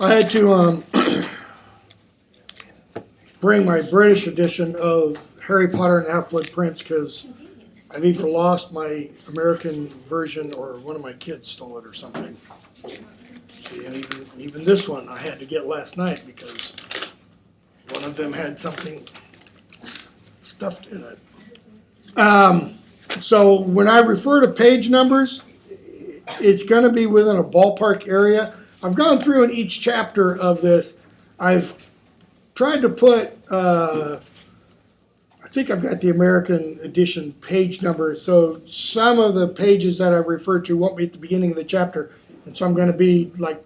I had to bring my British edition of Harry Potter and Half-Blood Prince because I've either lost my American version or one of my kids stole it or something. See, and even this one I had to get last night because one of them had something stuffed in it. So when I refer to page numbers, it's going to be within a ballpark area. I've gone through in each chapter of this. I've tried to put, I think I've got the American edition page number, so some of the pages that I refer to won't be at the beginning of the chapter, and so I'm going to be like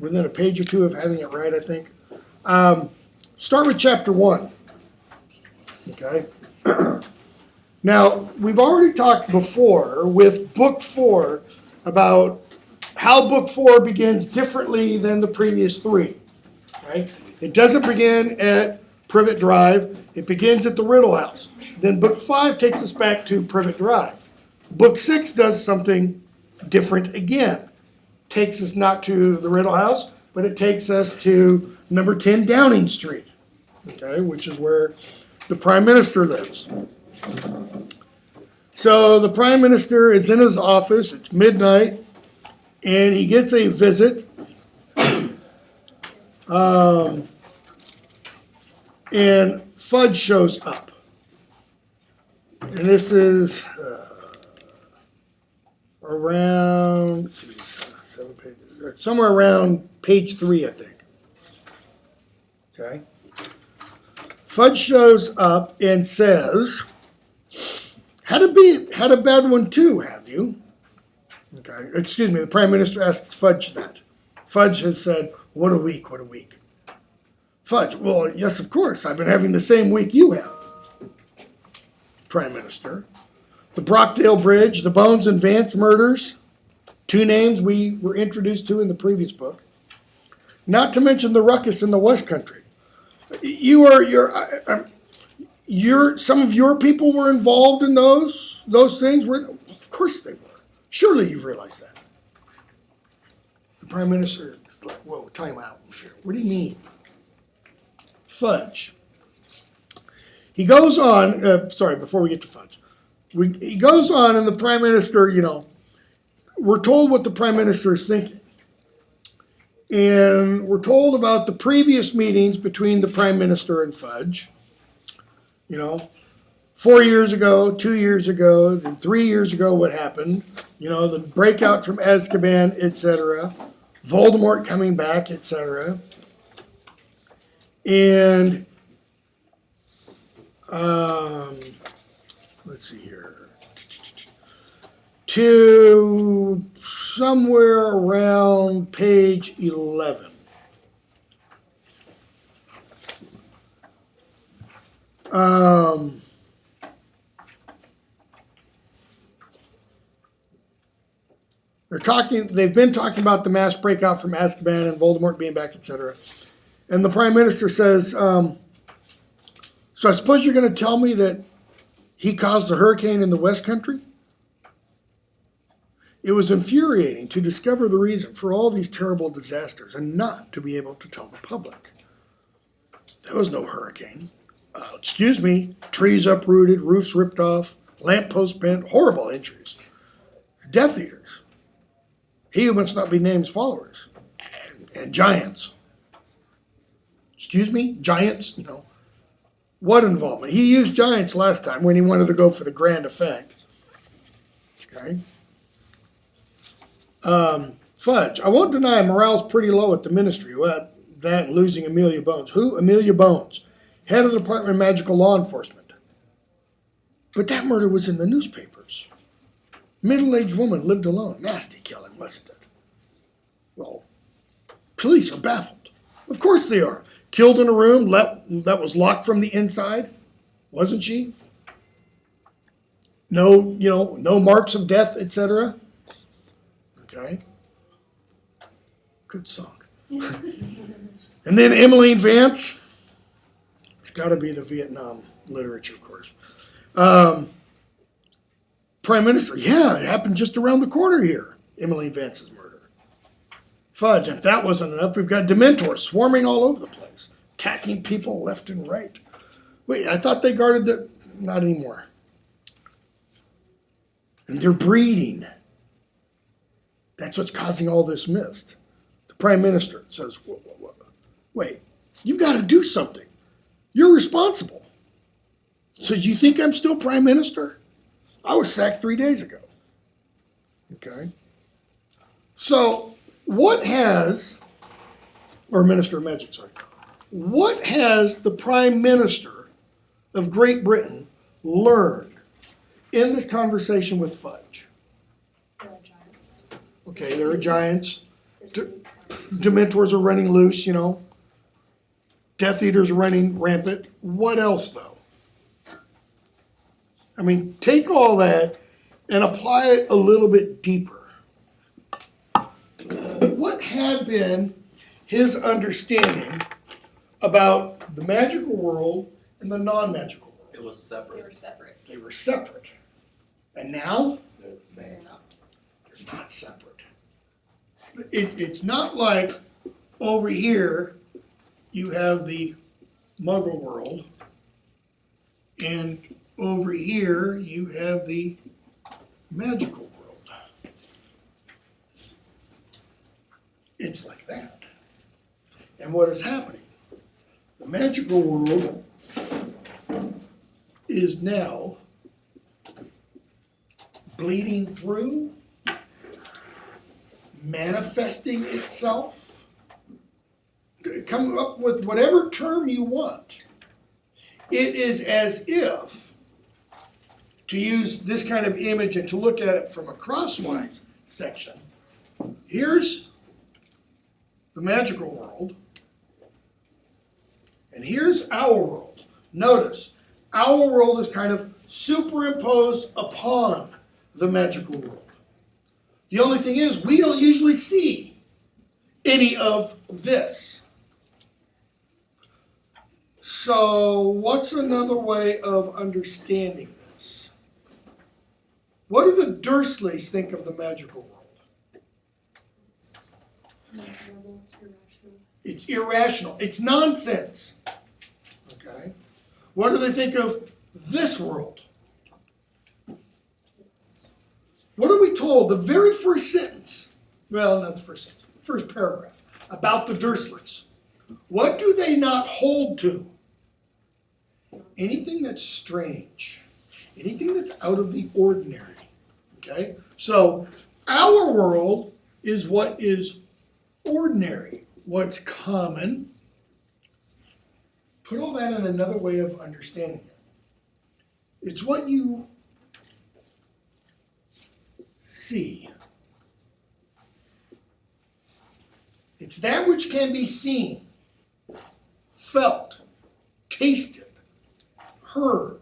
within a page or two of having it right, I think. Start with chapter 1. Okay. Now, we've already talked before with book 4 about how book 4 begins differently than the previous 3. Right? It doesn't begin at Privet Drive. It begins at the Riddle House. Then book 5 takes us back to Privet Drive. Book 6 does something different again. Takes us not to the Riddle House, but it takes us to number 10 Downing Street, okay, which is where the Prime Minister lives. So the Prime Minister is in his office, it's midnight, and he gets a visit. And Fudge shows up. And this is around, somewhere around page 3, I think. Okay. Fudge shows up and says, had a bad one too, have you? Okay, excuse me, the Prime Minister asks Fudge that. Fudge has said, what a week, what a week. Fudge, well, yes, of course, I've been having the same week you have, Prime Minister. The Brockdale Bridge, the Bones and Vance murders, 2 names we were introduced to in the previous book. Not to mention the ruckus in the West Country. Some of your people were involved in those things. Of course they were. Surely you've realized that. The Prime Minister is like, whoa, time out. What do you mean? Fudge. He goes on, before we get to Fudge. He goes on and the Prime Minister, we're told what the Prime Minister is thinking. And we're told about the previous meetings between the Prime Minister and Fudge. 4 years ago, 2 years ago, then 3 years ago, what happened? The breakout from Azkaban, etc. Voldemort coming back, etc. And let's see here. To somewhere around page 11. They've been talking about the mass breakout from Azkaban and Voldemort being back, etc. And the Prime Minister says, so I suppose you're going to tell me that he caused the hurricane in the West Country? It was infuriating to discover the reason for all these terrible disasters and not to be able to tell the public. There was no hurricane. Excuse me, trees uprooted, roofs ripped off, lampposts bent, horrible injuries. Death Eaters. He who must not be named's followers. And giants. Excuse me, giants, What involvement? He used giants last time when he wanted to go for the grand effect. Okay. Fudge. I won't deny morale's pretty low at the ministry. Well, that and losing Amelia Bones. Who? Amelia Bones. Head of the Department of Magical Law Enforcement. But that murder was in the newspapers. Middle-aged woman lived alone. Nasty killing, wasn't it? Well, police are baffled. Of course they are. Killed in a room that was locked from the inside, wasn't she? No marks of death, etc. Okay. Good song. And then Emmeline Vance. It's got to be the Vietnam literature course. Prime Minister, yeah, it happened just around the corner here. Emmeline Vance's murder. Fudge, if that wasn't enough, we've got Dementors swarming all over the place, attacking people left and right. Wait, I thought they guarded the... Not anymore. And they're breeding. That's what's causing all this mist. The Prime Minister says, wait, you've got to do something. You're responsible. So you think I'm still Prime Minister? I was sacked 3 days ago. Okay? So what has, or Minister of Magic, sorry. What has the Prime Minister of Great Britain learned in this conversation with Fudge? There are giants. Okay, there are giants. There's Dementors are running loose, you know. Death Eaters are running rampant. What else, though? I mean, take all that and apply it a little bit deeper. What had been his understanding about the magical world and the non-magical world? It was They separate. were separate. They were separate. And now, They're the same. They're not. they're not separate. It's not like over here you have the Muggle world, and over here you have the magical world. It's like that. And what is happening? The magical world is now bleeding through, manifesting itself. Come up with whatever term you want. It is as if, to use this kind of image and to look at it from a crosswise section, here's the magical world, and here's our world. Notice, our world is kind of superimposed upon the magical world. The only thing is, we don't usually see any of this. So, what's another way of understanding this? What do the Dursleys think of the magical world? It's not normal, it's irrational. It's irrational. It's nonsense. Okay? What do they think of this world? It's What are we told? The very first sentence, well, not the first sentence, first paragraph, about the Dursleys. What do they not hold to? Anything that's strange. Anything that's out of the ordinary. Okay? So, our world is what is ordinary, what's common. Put all that in another way of understanding it. It's what you see. It's that which can be seen, felt, tasted, heard,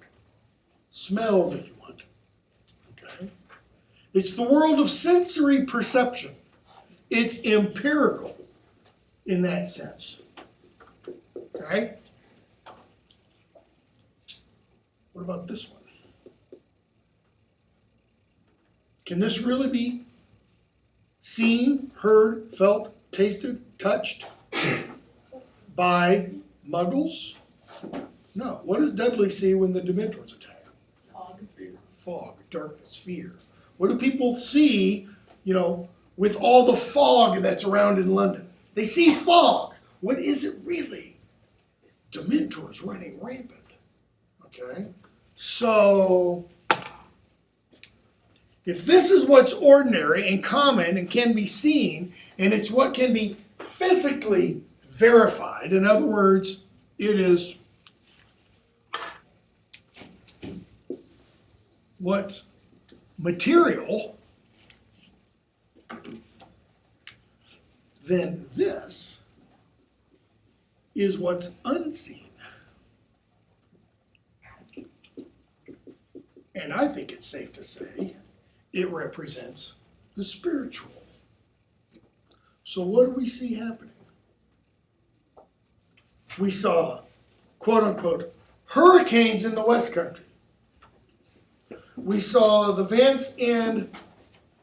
smelled, if you want. Okay? It's the world of sensory perception. It's empirical in that sense. Okay? What about this one? Can this really be seen, heard, felt, tasted, touched by Muggles? No. What does Dudley see when the Dementors attack? fog. Fog, darkness, fear. What do people see, with all the fog that's around in London? They see fog. What is it really? Dementors running rampant. Okay? So, if this is what's ordinary and common and can be seen, and it's what can be physically verified, in other words, it is what's material, then this is what's unseen. And I think it's safe to say it represents the spiritual. So what do we see happening? We saw, quote unquote, hurricanes in the West Country. We saw the Vance and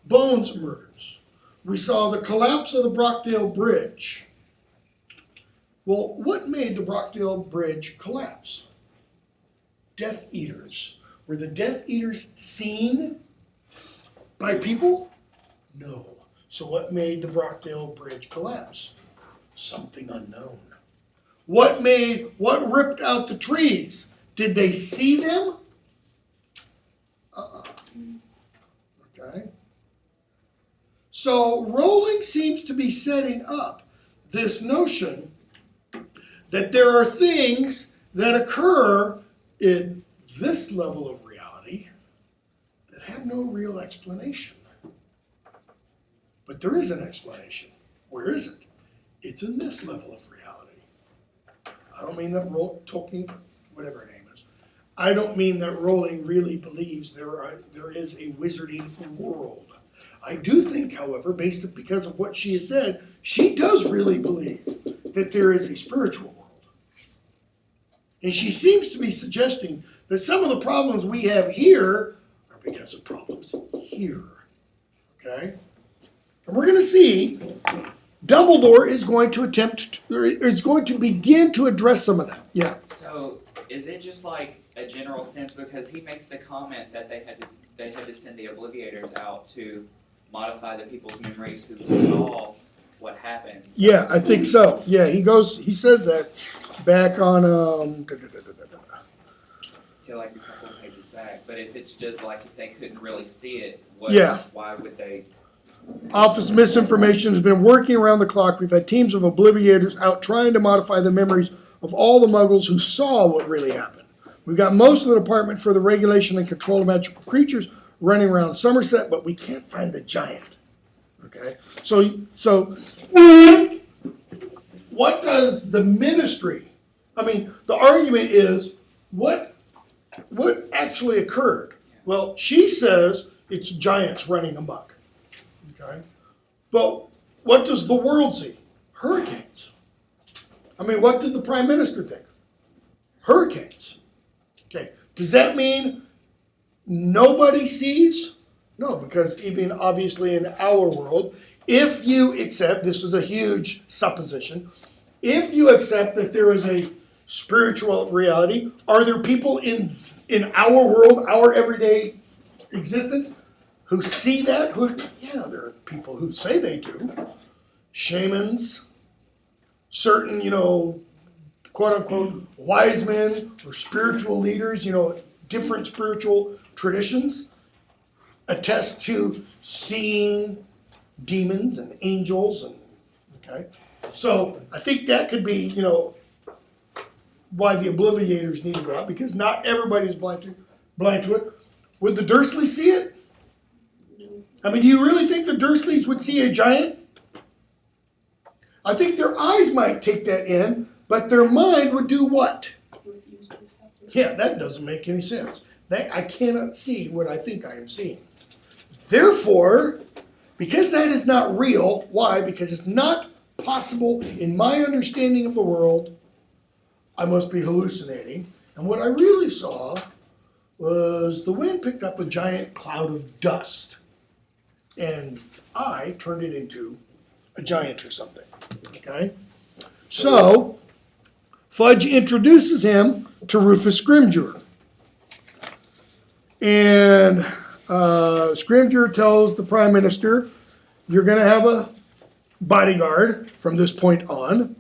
Bones murders. we saw the collapse of the Brockdale Bridge. Well, what made the Brockdale Bridge collapse? Death Eaters. Were the Death Eaters seen by people? No. So what made the Brockdale Bridge collapse? Something unknown. What ripped out the trees? Did they see them? Okay. So Rowling seems to be setting up this notion that there are things that occur in this level of reality that have no real explanation. But there is an explanation. Where is it? It's in this level of reality. I don't mean that Tolkien, whatever her name is, I don't mean that Rowling really believes there is a wizarding world. I do think, however, because of what she has said, she does really believe that there is a spiritual world. And she seems to be suggesting that some of the problems we have here are because of problems here. Okay? And we're going to see Dumbledore is going to begin to address some of that. Yeah. So is it just like a general sense, because he makes the comment that they had to send the Obliviators out to modify the people's memories who saw what happened? So Yeah, I think so. Yeah, he says that back on like a couple of pages back. But if it's just like if they couldn't really see it, why would they? Office Misinformation has been working around the clock. We've had teams of Obliviators out trying to modify the memories of all the Muggles who saw what really happened. We've got most of the Department for the Regulation and Control of Magical Creatures running around Somerset, but we can't find the giant. Okay? So what does the ministry, the argument is, what actually occurred? Well, she says it's giants running amok. Okay? But what does the world see? Hurricanes. What did the Prime Minister think? Hurricanes. Okay. Does that mean nobody sees? No, because even obviously in our world, if you accept, this is a huge supposition, if you accept that there is a spiritual reality, are there people in our world, our everyday existence, who see that? Yeah, there are people who say they do. Shamans, certain, quote unquote, wise men or spiritual leaders, different spiritual traditions attest to seeing demons and angels okay. So I think that could be, why the Obliviators need to go out, because not everybody is blind to it. Would the Dursleys see it? Do you really think the Dursleys would see a giant? I think their eyes might take that in, but their mind would do what? Refuse to accept it. Yeah, that doesn't make any sense. I cannot see what I think I am seeing. Therefore, because that is not real, why? Because it's not possible in my understanding of the world, I must be hallucinating. And what I really saw was the wind picked up a giant cloud of dust. And I turned it into a giant or something. Okay? So, Fudge introduces him to Rufus Scrimgeour. And Scrimgeour tells the Prime Minister, you're going to have a bodyguard from this point on.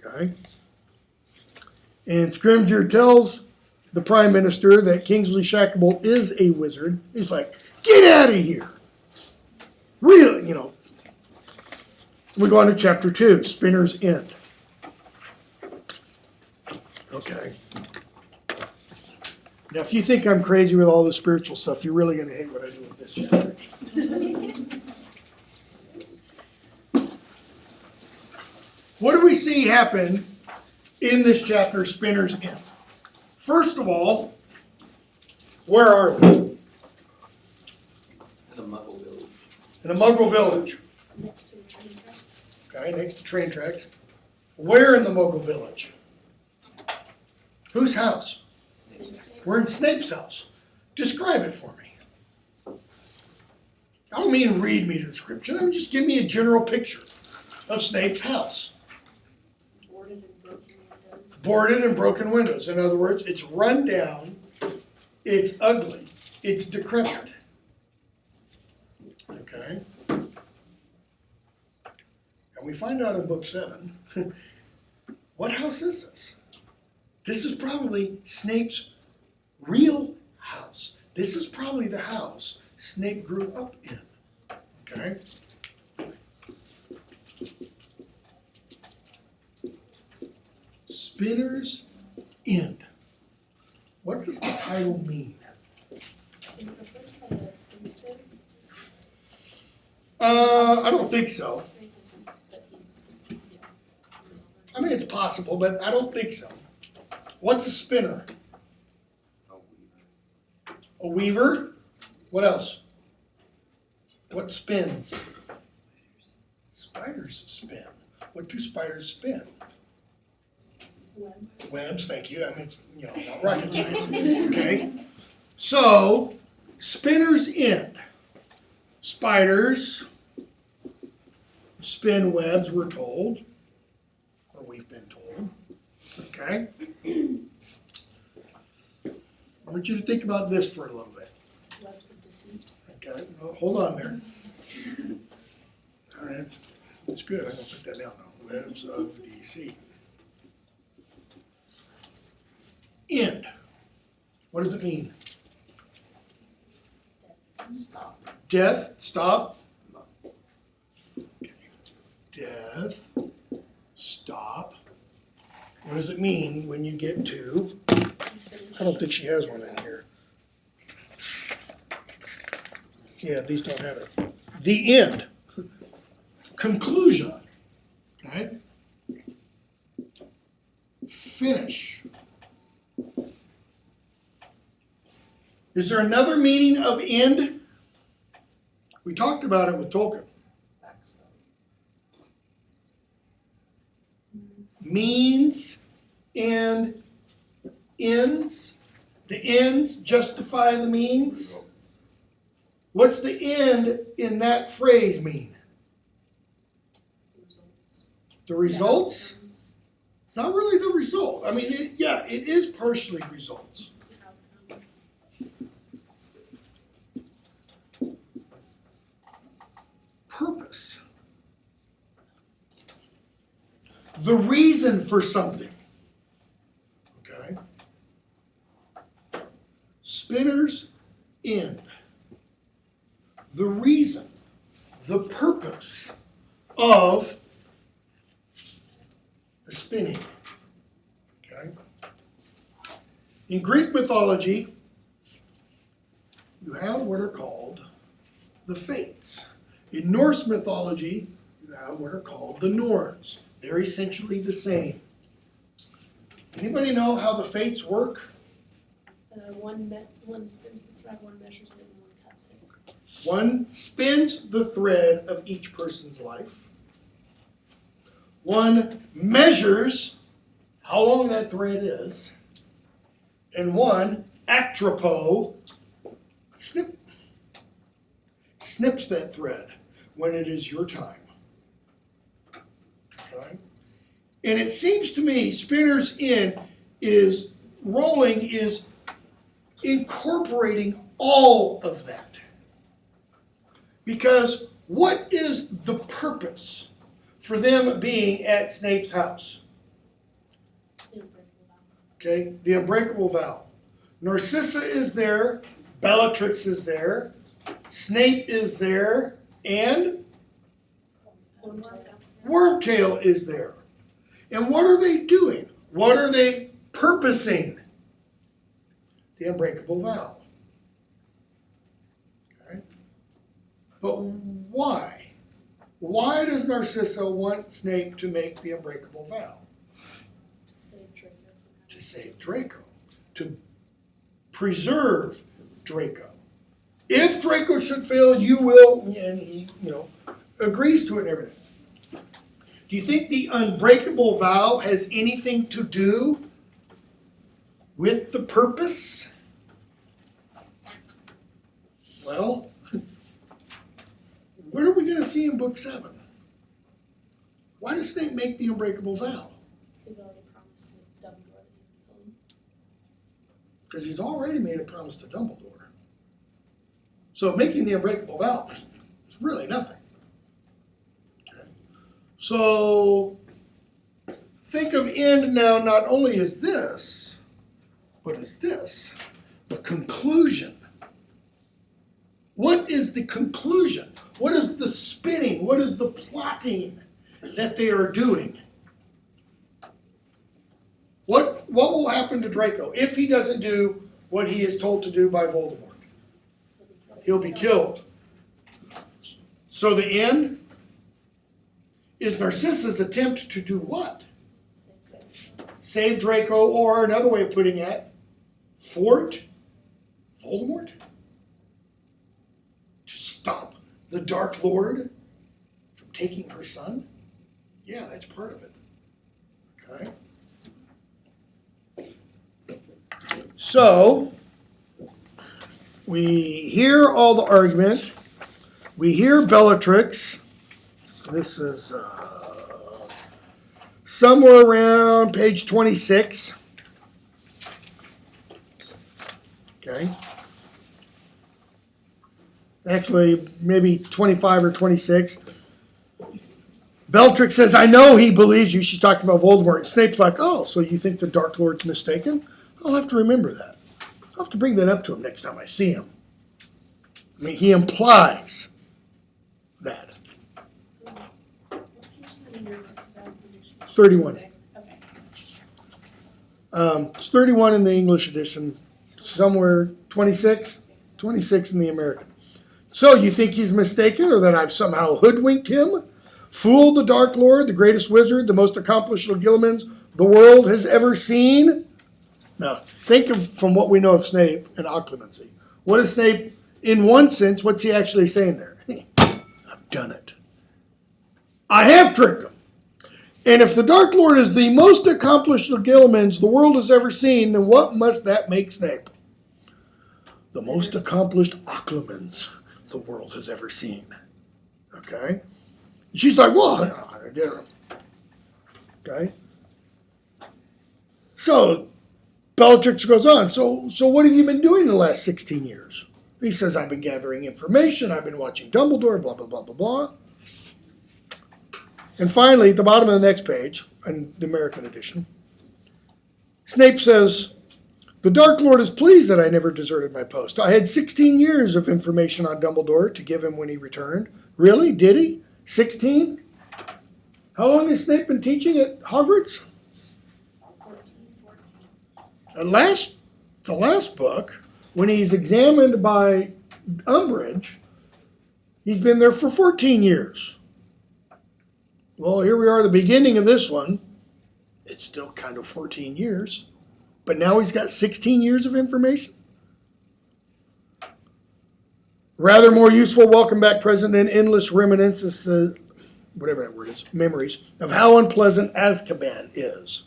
Okay? And Scrimgeour tells the Prime Minister that Kingsley Shacklebolt is a wizard. He's like, get out of here. Really, We go on to chapter 2, Spinner's End. Okay. Now, if you think I'm crazy with all the spiritual stuff, you're really going to hate what I do with this chapter. What do we see happen in this chapter, Spinner's End? First of all, where are we? In the Muggle village. In a Muggle village. Next to the train tracks. Okay, next to train tracks. Where in the Muggle village? Whose house? We're in Snape's house. Describe it for me. I don't mean read me the description. I mean just give me a general picture of Snape's house. Boarded and broken windows. Boarded and broken windows. In other words, it's run down, it's ugly, it's decrepit. Okay? And we find out in book 7, what house is this? This is probably Snape's real house. This is probably the house Snape grew up in. Okay? Spinner's End. What does the title mean? Do you refer to like a spinster? I don't think so. Snape isn't, but he's, yeah. I mean, it's possible, but I don't think so. What's a spinner? A weaver? What else? What spins? Spiders spin. What do spiders spin? Webs. Webs, thank you. I mean, it's, not rocket science. Okay. So, spinner's end. Spiders spin webs, we're told. Or we've been told. Okay. I want you to think about this for a little bit. Webs of deceit. Okay, well, hold on there. All right, that's good. I'm gonna put that down now. Webs of deceit. End. What does it mean? Stop. Death. Stop. Death. Stop. What does it mean when you get to? I don't think she has one in here. Yeah, these don't have it. The end. Conclusion. Okay? Finish. Is there another meaning of end? We talked about it with Tolkien. Backstop. Means and ends. The ends justify the means. What's the end in that phrase mean? The results? It's not really the result. I mean, it is partially results. Purpose. The reason for something. Okay? Spinner's end. The reason, the purpose of the spinning. Okay? In Greek mythology, you have what are called the Fates. In Norse mythology, you have what are called the Norns. They're essentially the same. Anybody know how the Fates work? One spins the thread, one measures it, and one cuts it. One spins the thread of each person's life. One measures how long that thread is. And one, atropo, snips that thread when it is your time. Okay? And it seems to me Spinner's End is incorporating all of that. Because what is the purpose for them being at Snape's house? The unbreakable vow. Okay, the unbreakable vow. Narcissa is there, Bellatrix is there, Snape is there, and Wormtail is there. And what are they doing? What are they purposing? The unbreakable vow. Okay? But why? Why does Narcissa want Snape to make the unbreakable vow? To save Draco. To save Draco. To preserve Draco. If Draco should fail, you will, and he, agrees to it and everything. Do you think the unbreakable vow has anything to do with the purpose? Well, What are we going to see in book 7? Why does Snape make the unbreakable vow? He's already promised to Dumbledore that he'd kill him. Because he's already made a promise to Dumbledore. So making the unbreakable vow is really nothing. Okay. So think of end now not only as this, but as this, the conclusion. What is the conclusion? What is the spinning? What is the plotting that they are doing? What will happen to Draco if he doesn't do what he is told to do by Voldemort? He'll be killed. So the end is Narcissa's attempt to do what? Save Draco, or another way of putting it, thwart Voldemort? To stop the Dark Lord from taking her son? Yeah, that's part of it. Okay. So, we hear all the argument. We hear Bellatrix. This is somewhere around page 26. Okay. Actually, maybe 25 or 26. Bellatrix says, I know he believes you. She's talking about Voldemort. And Snape's like, oh, so you think the Dark Lord's mistaken? I'll have to remember that. I'll have to bring that up to him next time I see him. I mean, he implies that. 31. Okay. It's 31 in the English edition. Somewhere 26? 26 in the American. So you think he's mistaken, or that I've somehow hoodwinked him? Fooled the Dark Lord, the greatest wizard, the most accomplished Legilimens the world has ever seen? Now, think of from what we know of Snape and occlumency. What is Snape, in one sense, what's he actually saying there? I've done it. I have tricked him. And if the Dark Lord is the most accomplished Legilimens the world has ever seen, then what must that make Snape? The most accomplished occlumens the world has ever seen. Okay? She's like, well, I did it. Okay? So, Bellatrix goes on, so what have you been doing the last 16 years? He says, I've been gathering information, I've been watching Dumbledore, blah, blah, blah, blah, blah. And finally, at the bottom of the next page, in the American edition, Snape says, the Dark Lord is pleased that I never deserted my post. I had 16 years of information on Dumbledore to give him when he returned. Really? Did he? 16? How long has Snape been teaching at Hogwarts? 14. The last book, when he's examined by Umbridge, he's been there for 14 years. Well, here we are at the beginning of this one. It's still kind of 14 years. But now he's got 16 years of information. Rather more useful welcome back present than endless reminiscences, whatever that word is, memories, of how unpleasant Azkaban is.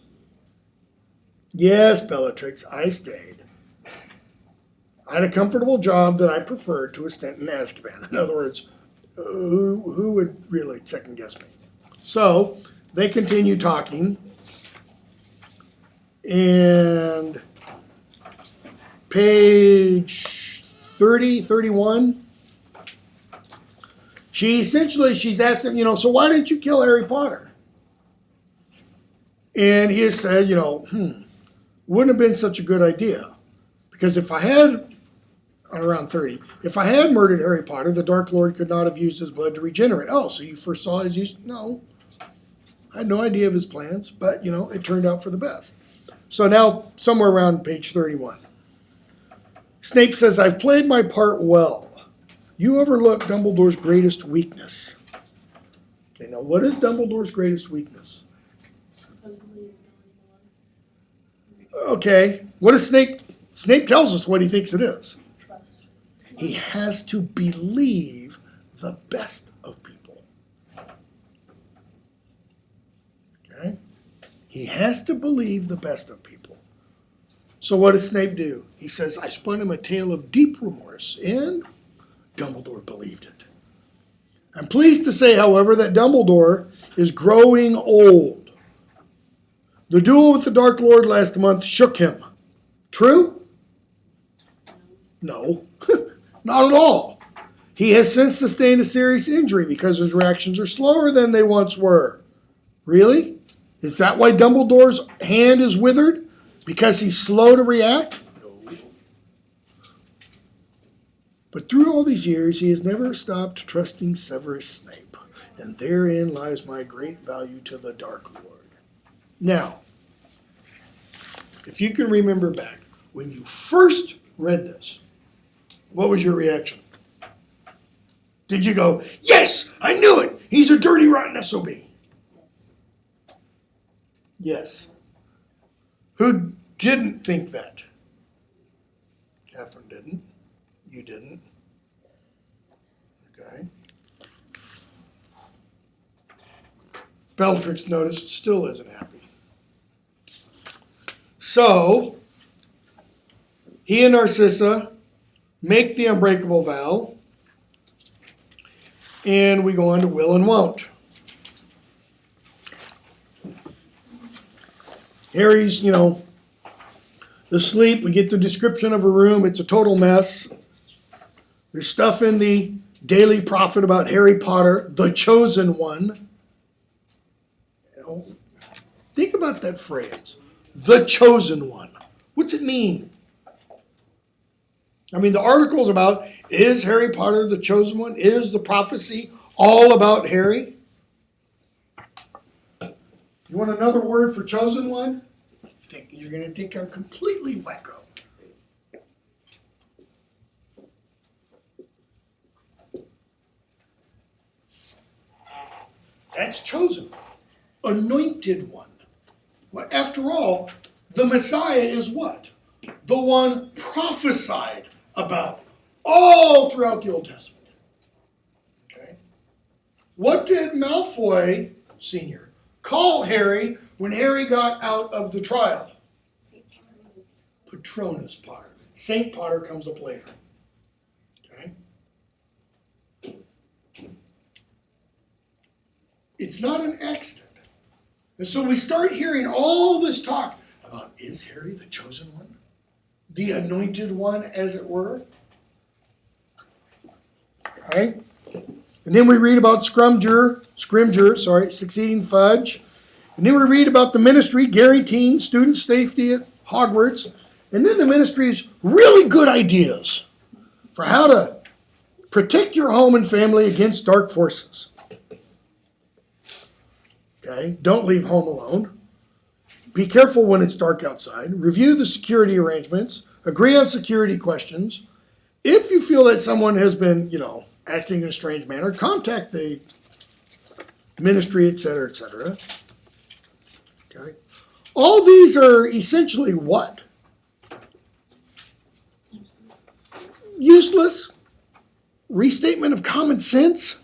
Yes, Bellatrix, I stayed. I had a comfortable job that I preferred to a stint in Azkaban. In other words, who would really second guess me? So they continue talking. And page 30, 31, she's asked him, so why didn't you kill Harry Potter? And he has said, wouldn't have been such a good idea. Because if I had, around 30, if I had murdered Harry Potter, the Dark Lord could not have used his blood to regenerate. Oh, so you foresaw his use? No. I had no idea of his plans, but, it turned out for the best. So now, somewhere around page 31. Snape says, I've played my part well. You overlooked Dumbledore's greatest weakness. Okay, now what is Dumbledore's greatest weakness? Supposedly his ability to love. Okay, what is Snape? Snape tells us what he thinks it is. Trust. He has to believe the best of people. Okay? He has to believe the best of people. So what does Snape do? He says, I spun him a tale of deep remorse, and Dumbledore believed it. I'm pleased to say, however, that Dumbledore is growing old. The duel with the Dark Lord last month shook him. True? No, not at all. He has since sustained a serious injury because his reactions are slower than they once were. Really? Is that why Dumbledore's hand is withered? Because he's slow to react? No. But through all these years, he has never stopped trusting Severus Snape, and therein lies my great value to the Dark Lord. Now, if you can remember back, when you first read this, what was your reaction? Did you go, yes, I knew it, he's a dirty, rotten SOB? Yes. Who didn't think that? Catherine didn't. You didn't. Okay. Bellatrix noticed still isn't happy. So, he and Narcissa make the unbreakable vow, and we go on to will and won't. Harry's, asleep. We get the description of a room. It's a total mess. There's stuff in the Daily Prophet about Harry Potter, the chosen one. Think about that phrase, the chosen one. What's it mean? I mean, the article's about, is Harry Potter the chosen one? Is the prophecy all about Harry? You want another word for chosen one? You're going to think I'm completely wacko. That's chosen. Anointed one. Well, after all, the Messiah is what? The one prophesied about all throughout the Old Testament. Okay? What did Malfoy, Sr., call Harry when Harry got out of the trial? Patronus Potter. Saint Potter comes up later. Okay? It's not an accident. And so we start hearing all this talk about, is Harry the chosen one? The anointed one, as it were? Okay? And then we read about Scrimger, succeeding Fudge. And then we read about the ministry guaranteeing student safety at Hogwarts. And then the ministry's really good ideas for how to protect your home and family against dark forces. Okay? Don't leave home alone. Be careful when it's dark outside. Review the security arrangements. Agree on security questions. If you feel that someone has been, acting in a strange manner, contact the ministry, etc., etc. Okay? All these are essentially what? Useless. Restatement of common sense.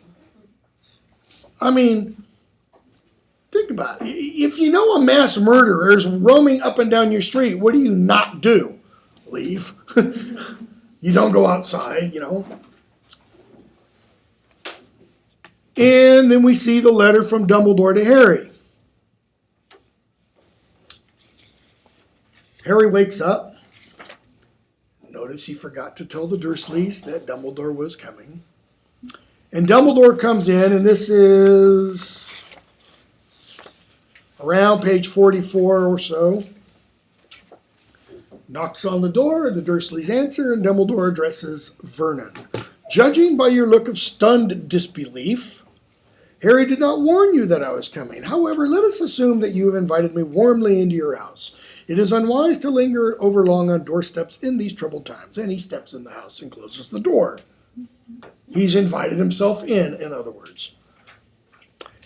I mean, think about it. If you know a mass murderer is roaming up and down your street, what do you not do? Leave. You don't go outside, And then we see the letter from Dumbledore to Harry. Harry wakes up. Notice he forgot to tell the Dursleys that Dumbledore was coming. And Dumbledore comes in, and this is around page 44 or so. Knocks on the door, the Dursleys answer, and Dumbledore addresses Vernon. Judging by your look of stunned disbelief, Harry did not warn you that I was coming. However, let us assume that you have invited me warmly into your house. It is unwise to linger over long on doorsteps in these troubled times. And he steps in the house and closes the door. He's invited himself in other words.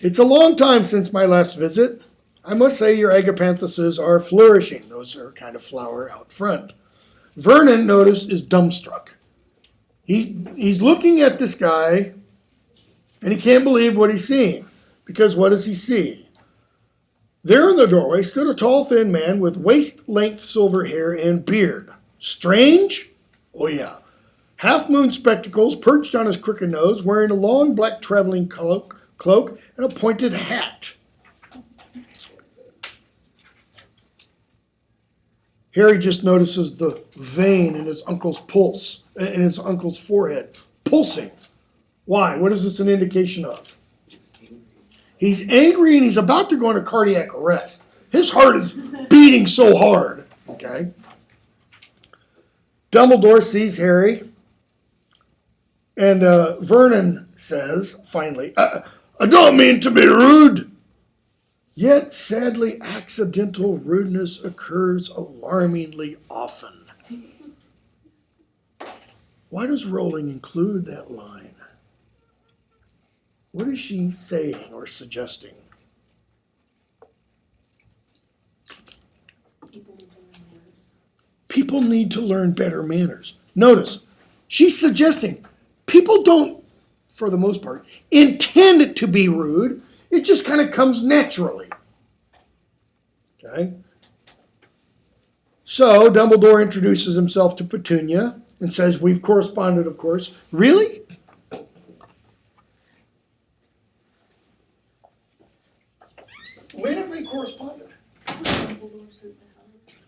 It's a long time since my last visit. I must say your agapanthuses are flourishing. Those are kind of flower out front. Vernon, notice, is dumbstruck. He's looking at this guy, and he can't believe what he's seeing. Because what does he see? There in the doorway stood a tall, thin man with waist-length silver hair and beard. Strange? Oh, yeah. half-moon spectacles, perched on his crooked nose, wearing a long black traveling cloak and a pointed hat. Harry just notices the vein in his uncle's pulse, in his uncle's forehead, pulsing. Why? What is this an indication of? He's angry and he's about to go into cardiac arrest. His heart is beating so hard. Okay. Dumbledore sees Harry, and Vernon says, finally, I don't mean to be rude. Yet, sadly, accidental rudeness occurs alarmingly often. Why does Rowling include that line? What is she saying or suggesting? People need to learn better manners. Notice, she's suggesting people don't, for the most part, intend it to be rude. It just kind of comes naturally. Okay? So, Dumbledore introduces himself to Petunia and says, we've corresponded, of course. Really? When have they corresponded?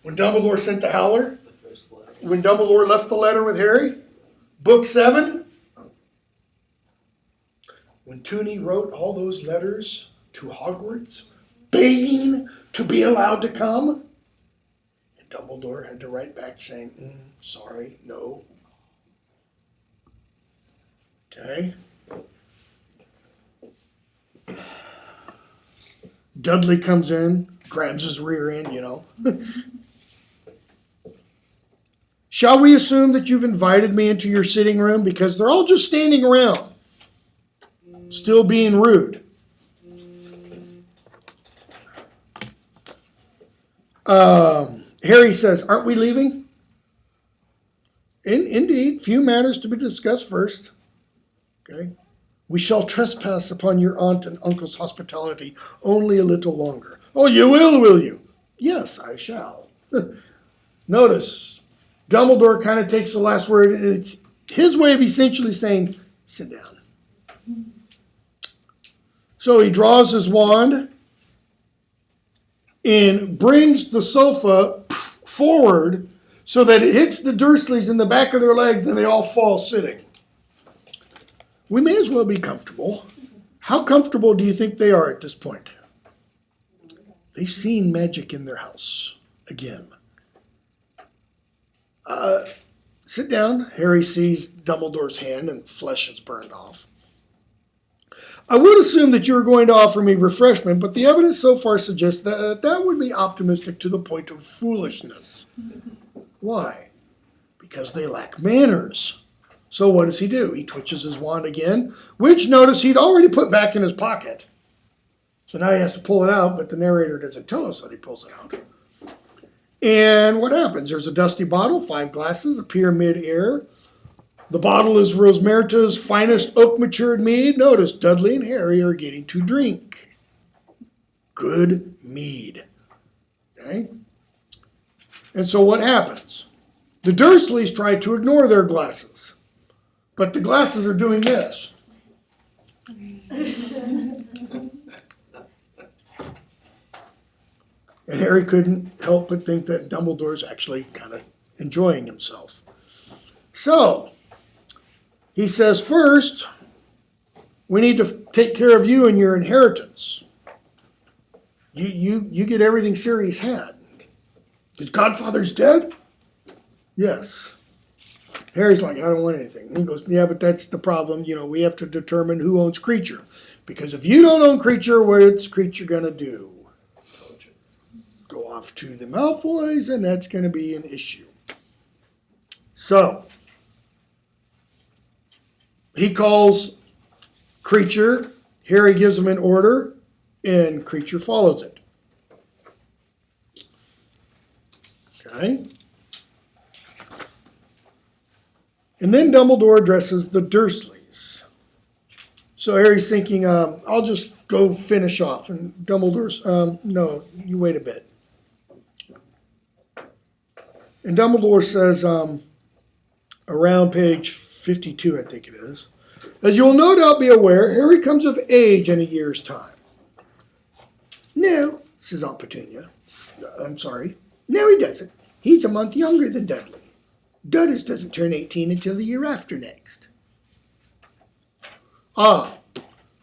When Dumbledore sent the Howler? The first letter. When Dumbledore left the letter with Harry? Book 7? When Toonie wrote all those letters to Hogwarts, begging to be allowed to come? And Dumbledore had to write back saying, sorry, no. Okay. Dudley comes in, grabs his rear end, you know. Shall we assume that you've invited me into your sitting room because they're all just standing around, still being rude? Harry says, aren't we leaving? Indeed, few matters to be discussed first. Okay. We shall trespass upon your aunt and uncle's hospitality only a little longer. Oh, you will you? Yes, I shall. Notice, Dumbledore kind of takes the last word. It's his way of essentially saying, sit down. So he draws his wand and brings the sofa forward so that it hits the Dursleys in the back of their legs and they all fall sitting. We may as well be comfortable. How comfortable do you think they are at this point? They've seen magic in their house again. Sit down. Harry sees Dumbledore's hand and flesh is burned off. I would assume that you were going to offer me refreshment, but the evidence so far suggests that would be optimistic to the point of foolishness. Why? Because they lack manners. So what does he do? He twitches his wand again, which, notice, he'd already put back in his pocket. So now he has to pull it out, but the narrator doesn't tell us that he pulls it out. And what happens? There's a dusty bottle, 5 glasses appear mid-air. The bottle is Rosmerta's finest oak-matured mead. Notice Dudley and Harry are getting to drink. Good mead. Okay? And so what happens? The Dursleys try to ignore their glasses. But the glasses are doing this. And Harry couldn't help but think that Dumbledore's actually kind of enjoying himself. So, he says, first, we need to take care of you and your inheritance. You get everything Sirius had. His godfather's dead? Yes. Harry's like, I don't want anything. And he goes, yeah, but that's the problem. You know, we have to determine who owns Creature. Because if you don't own Creature, what's Creature going to do? Go off to the Malfoys, and that's going to be an issue. So, he calls Creature. Harry gives him an order, and Creature follows it. Okay? And then Dumbledore addresses the Dursleys. So Harry's thinking, I'll just go finish off. And Dumbledore's, no, you wait a bit. And Dumbledore says, around page 52, I think it is. As you will no doubt be aware, Harry comes of age in a year's time. No, says Aunt Petunia. I'm sorry. No, he doesn't. He's a month younger than Dudley. Duddus doesn't turn 18 until the year after next. Ah,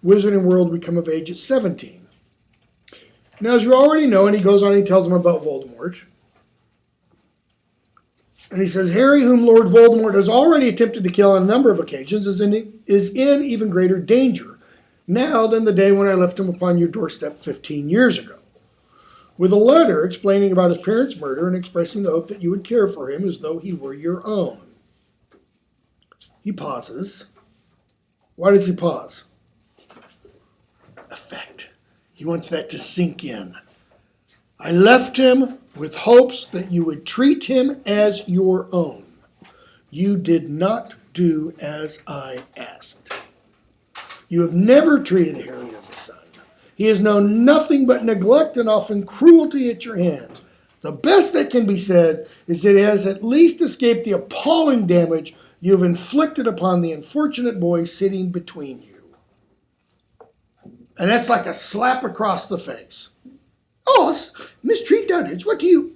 Wizarding World, we come of age at 17. Now, as you already know, and he goes on and he tells them about Voldemort. And he says, Harry, whom Lord Voldemort has already attempted to kill on a number of occasions, is in even greater danger now than the day when I left him upon your doorstep 15 years ago, with a letter explaining about his parents' murder and expressing the hope that you would care for him as though he were your own. He pauses. Why does he pause? Effect. He wants that to sink in. I left him with hopes that you would treat him as your own. You did not do as I asked. You have never treated Harry as a son. He has known nothing but neglect and often cruelty at your hands. The best that can be said is that he has at least escaped the appalling damage you have inflicted upon the unfortunate boy sitting between you. And that's like a slap across the face. Oh, mistreat Duddits, what do you...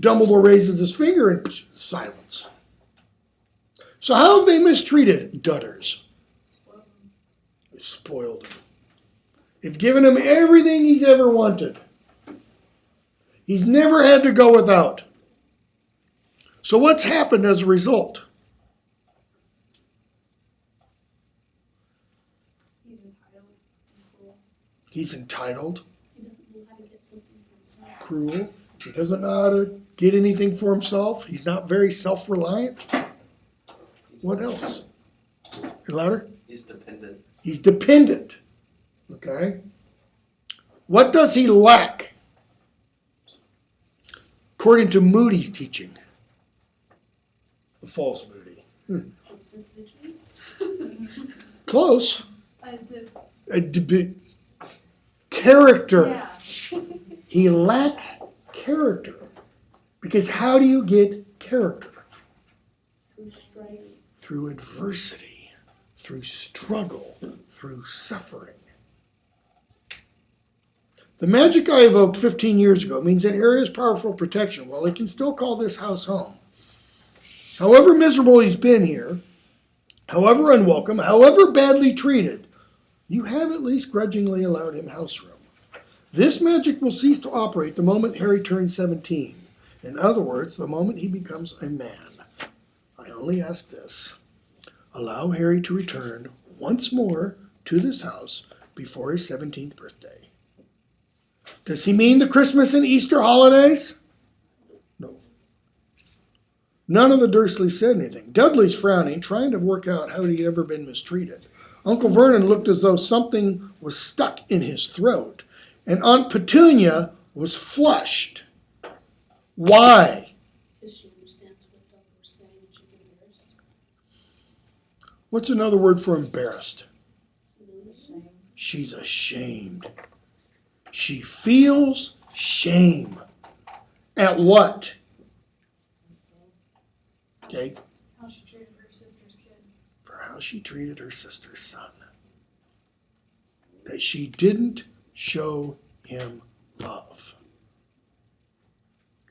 Dumbledore raises his finger and silence. So how have they mistreated Dudders? They've spoiled him. They've given him everything he's ever wanted. He's never had to go without. So what's happened as a result? He's entitled and He's entitled, cruel. He doesn't know how to get something for himself. cruel. He doesn't know how to get anything for himself. He's not very self-reliant. What else? Louder? He's dependent. He's dependent. Okay? What does he lack? According to Moody's teaching. The false Moody. Constant vigilance. Close. The Character. Yeah. He lacks character. Because how do you get character? Through strife. Through adversity, through struggle, through suffering. The magic I evoked 15 years ago means that Harry has powerful protection while he can still call this house home. However miserable he's been here, however unwelcome, however badly treated, you have at least grudgingly allowed him house room. This magic will cease to operate the moment Harry turns 17. In other words, the moment he becomes a man. I only ask this. Allow Harry to return once more to this house before his 17th birthday. Does he mean the Christmas and Easter holidays? No. None of the Dursleys said anything. Dudley's frowning, trying to work out how he'd ever been mistreated. Uncle Vernon looked as though something was stuck in his throat. And Aunt Petunia was flushed. Why? Because she understands what Dumbledore's saying and she's embarrassed. What's another word for embarrassed? Shame. She's ashamed. She feels shame. At what? Okay, How she treated her sister's kid. for how she treated her sister's son. That she didn't show him love.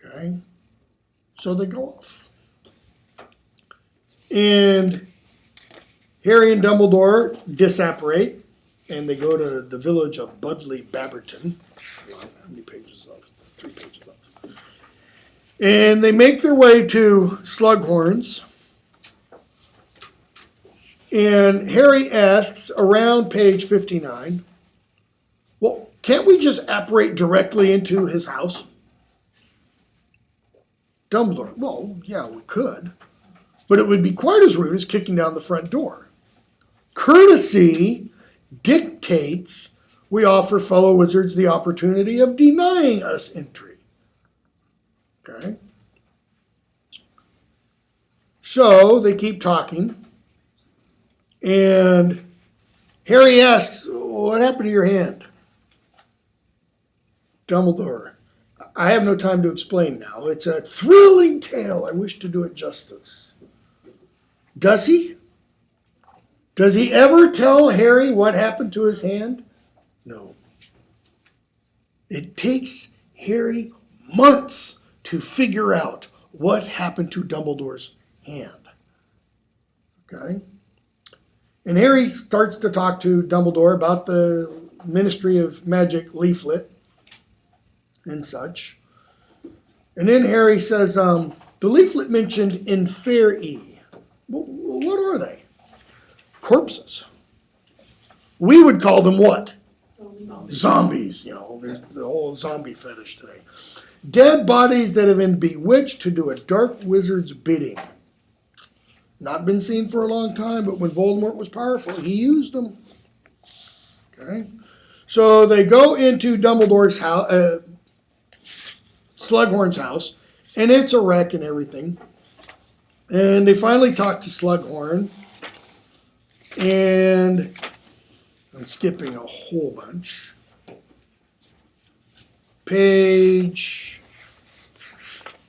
Okay? So they go off. And Harry and Dumbledore disapparate, and they go to the village of Budleigh Babberton. How many pages off? 3 pages off. And they make their way to Slughorn's. And Harry asks, around page 59, well, can't we just apparate directly into his house? Dumbledore, well, yeah, we could. But it would be quite as rude as kicking down the front door. Courtesy dictates we offer fellow wizards the opportunity of denying us entry. Okay? So they keep talking. And Harry asks, what happened to your hand? Dumbledore, I have no time to explain now. It's a thrilling tale. I wish to do it justice. Does he? Does he ever tell Harry what happened to his hand? No. It takes Harry months to figure out what happened to Dumbledore's hand. Okay? And Harry starts to talk to Dumbledore about the Ministry of Magic leaflet and such. And then Harry says, the leaflet mentioned Inferi. What are they? Corpses. We would call them what? Zombies. You know, there's the whole zombie fetish today. Dead bodies that have been bewitched to do a dark wizard's bidding. Not been seen for a long time, but when Voldemort was powerful, he used them. Okay? So they go into Dumbledore's house, Slughorn's house, and it's a wreck and everything. And they finally talk to Slughorn. And I'm skipping a whole bunch.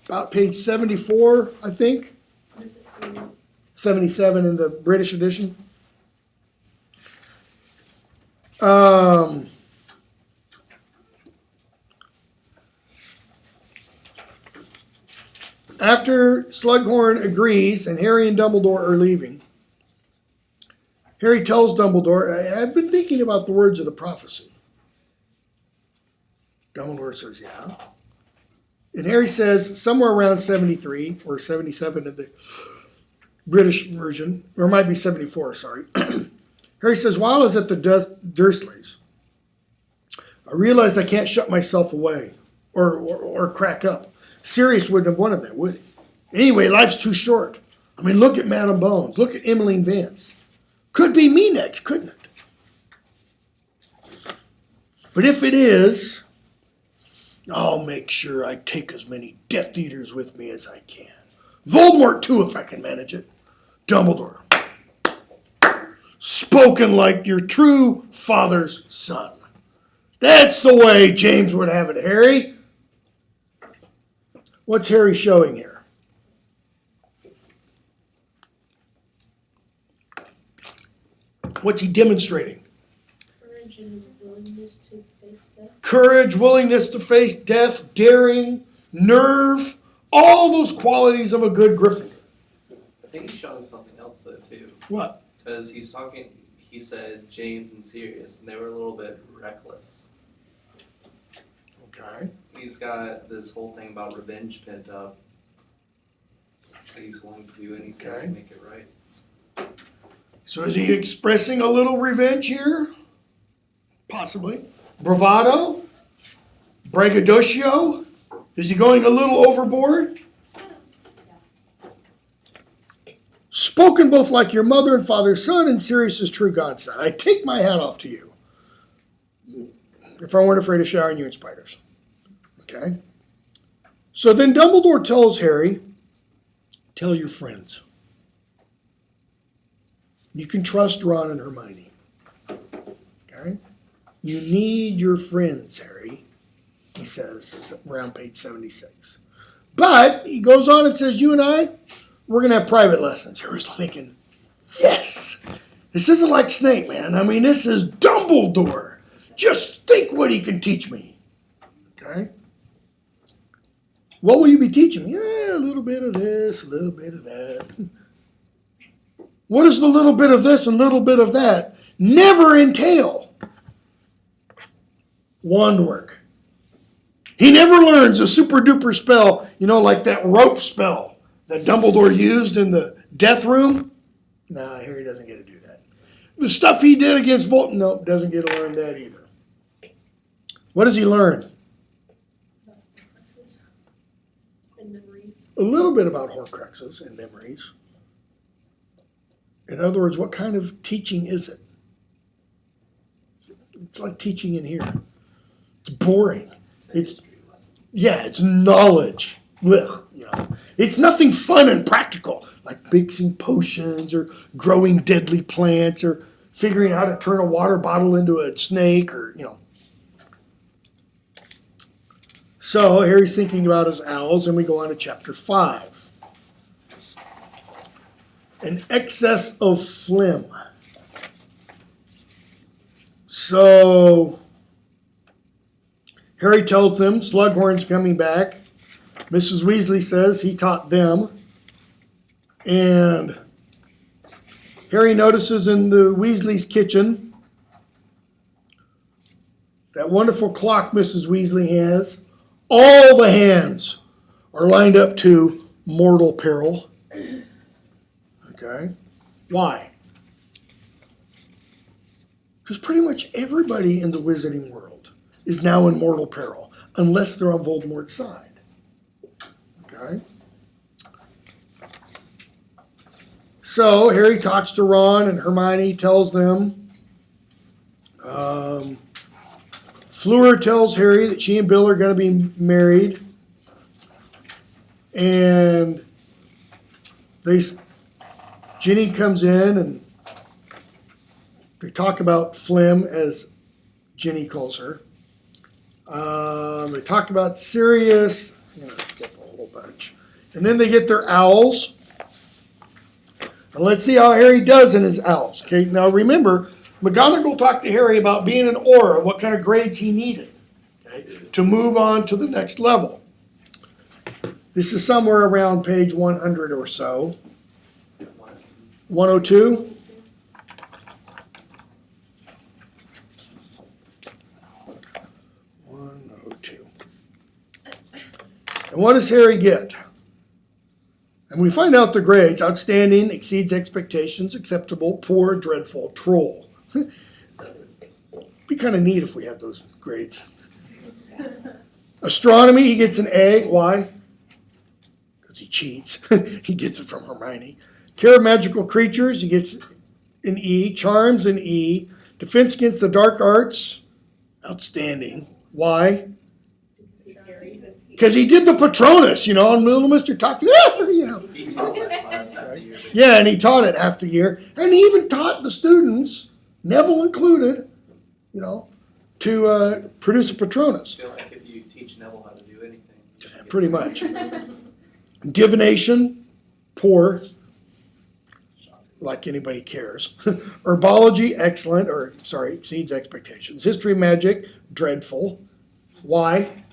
About page 74, I think. What is it for? 77 in the British edition. After Slughorn agrees and Harry and Dumbledore are leaving, Harry tells Dumbledore, I've been thinking about the words of the prophecy. Dumbledore says, yeah. And Harry says, somewhere around 73 or 77 in the British version, or it might be 74, sorry. Harry says, while I was at the Dursleys, I realized I can't shut myself away or crack up. Sirius wouldn't have wanted that, would he? Anyway, life's too short. I mean, look at Madame Bones. Look at Emmeline Vance. Could be me next, couldn't it? But if it is, I'll make sure I take as many Death Eaters with me as I can. Voldemort, too, if I can manage it. Dumbledore. Spoken like your true father's son. That's the way James would have it, Harry. What's Harry showing here? What's he demonstrating? Courage and willingness to face death. Courage, willingness to face death, daring, nerve, all those qualities of a good Gryffindor. I think he's showing something else though too. What? Because he said James and Sirius, and they were a little bit reckless. Okay. He's got this whole thing about revenge pent up. Like he's willing to do anything Okay. to make it right. So is he expressing a little revenge here? Possibly. Bravado? Braggadocio? Is he going a little overboard? Spoken both like your mother and father's son and Sirius's true godson. I take my hat off to you. If I weren't afraid of showering you in spiders. Okay? So then Dumbledore tells Harry, tell your friends. You can trust Ron and Hermione. Okay? You need your friends, Harry, he says, around page 76. But he goes on and says, you and I, we're going to have private lessons. Harry's thinking, yes. This isn't like Snape, man. I mean, this is Dumbledore. Just think what he can teach me. Okay? What will you be teaching me? A little bit of this, a little bit of that. What does the little bit of this and little bit of that never entail? Wand work. He never learns a super duper spell, like that rope spell that Dumbledore used in the death room. Nah, Harry doesn't get to do that. The stuff he did against Voldemort, nope, doesn't get to learn that either. What does he learn? And memories. A little bit about Horcruxes and memories. In other words, what kind of teaching is it? It's like teaching in here. It's boring. It's knowledge. Ugh, It's nothing fun and practical, like mixing potions or growing deadly plants or figuring out how to turn a water bottle into a snake or. So Harry's thinking about his owls, and we go on to chapter 5. An excess of phlegm. So Harry tells them Slughorn's coming back. Mrs. Weasley says he taught them. And Harry notices in the Weasley's kitchen that wonderful clock Mrs. Weasley has. All the hands are lined up to mortal peril. Okay. Why? Because pretty much everybody in the wizarding world is now in mortal peril, unless they're on Voldemort's side. Okay. So Harry talks to Ron, and Hermione tells them. Fleur tells Harry that she and Bill are going to be married, and Ginny comes in, and they talk about Phlegm, as Ginny calls her. They talk about Sirius. I'm going to skip a whole bunch. And then they get their owls. And let's see how Harry does in his owls. Okay, now remember, McGonagall talked to Harry about being an Auror, what kind of grades he needed, okay, to move on to the next level. This is somewhere around page 100 or so. 102? And what does Harry get? And we find out the grades: outstanding, exceeds expectations, acceptable, poor, dreadful, troll. Be kind of neat if we had those grades. Astronomy, he gets an A. Why? Because he cheats. He gets it from Hermione. Care of magical creatures, he gets an E. Charms, an E. Defense against the dark arts, outstanding. Why? Because he did the Patronus, on Little Mr. Toffee. He taught that class half the year. Yeah, and he taught it half the year. And he even taught the students, Neville included, to produce a Patronus. I feel like if you teach Neville how to do anything, you should get Pretty much. Divination, poor, like anybody cares. Herbology, excellent, exceeds expectations. History, magic, dreadful. Why?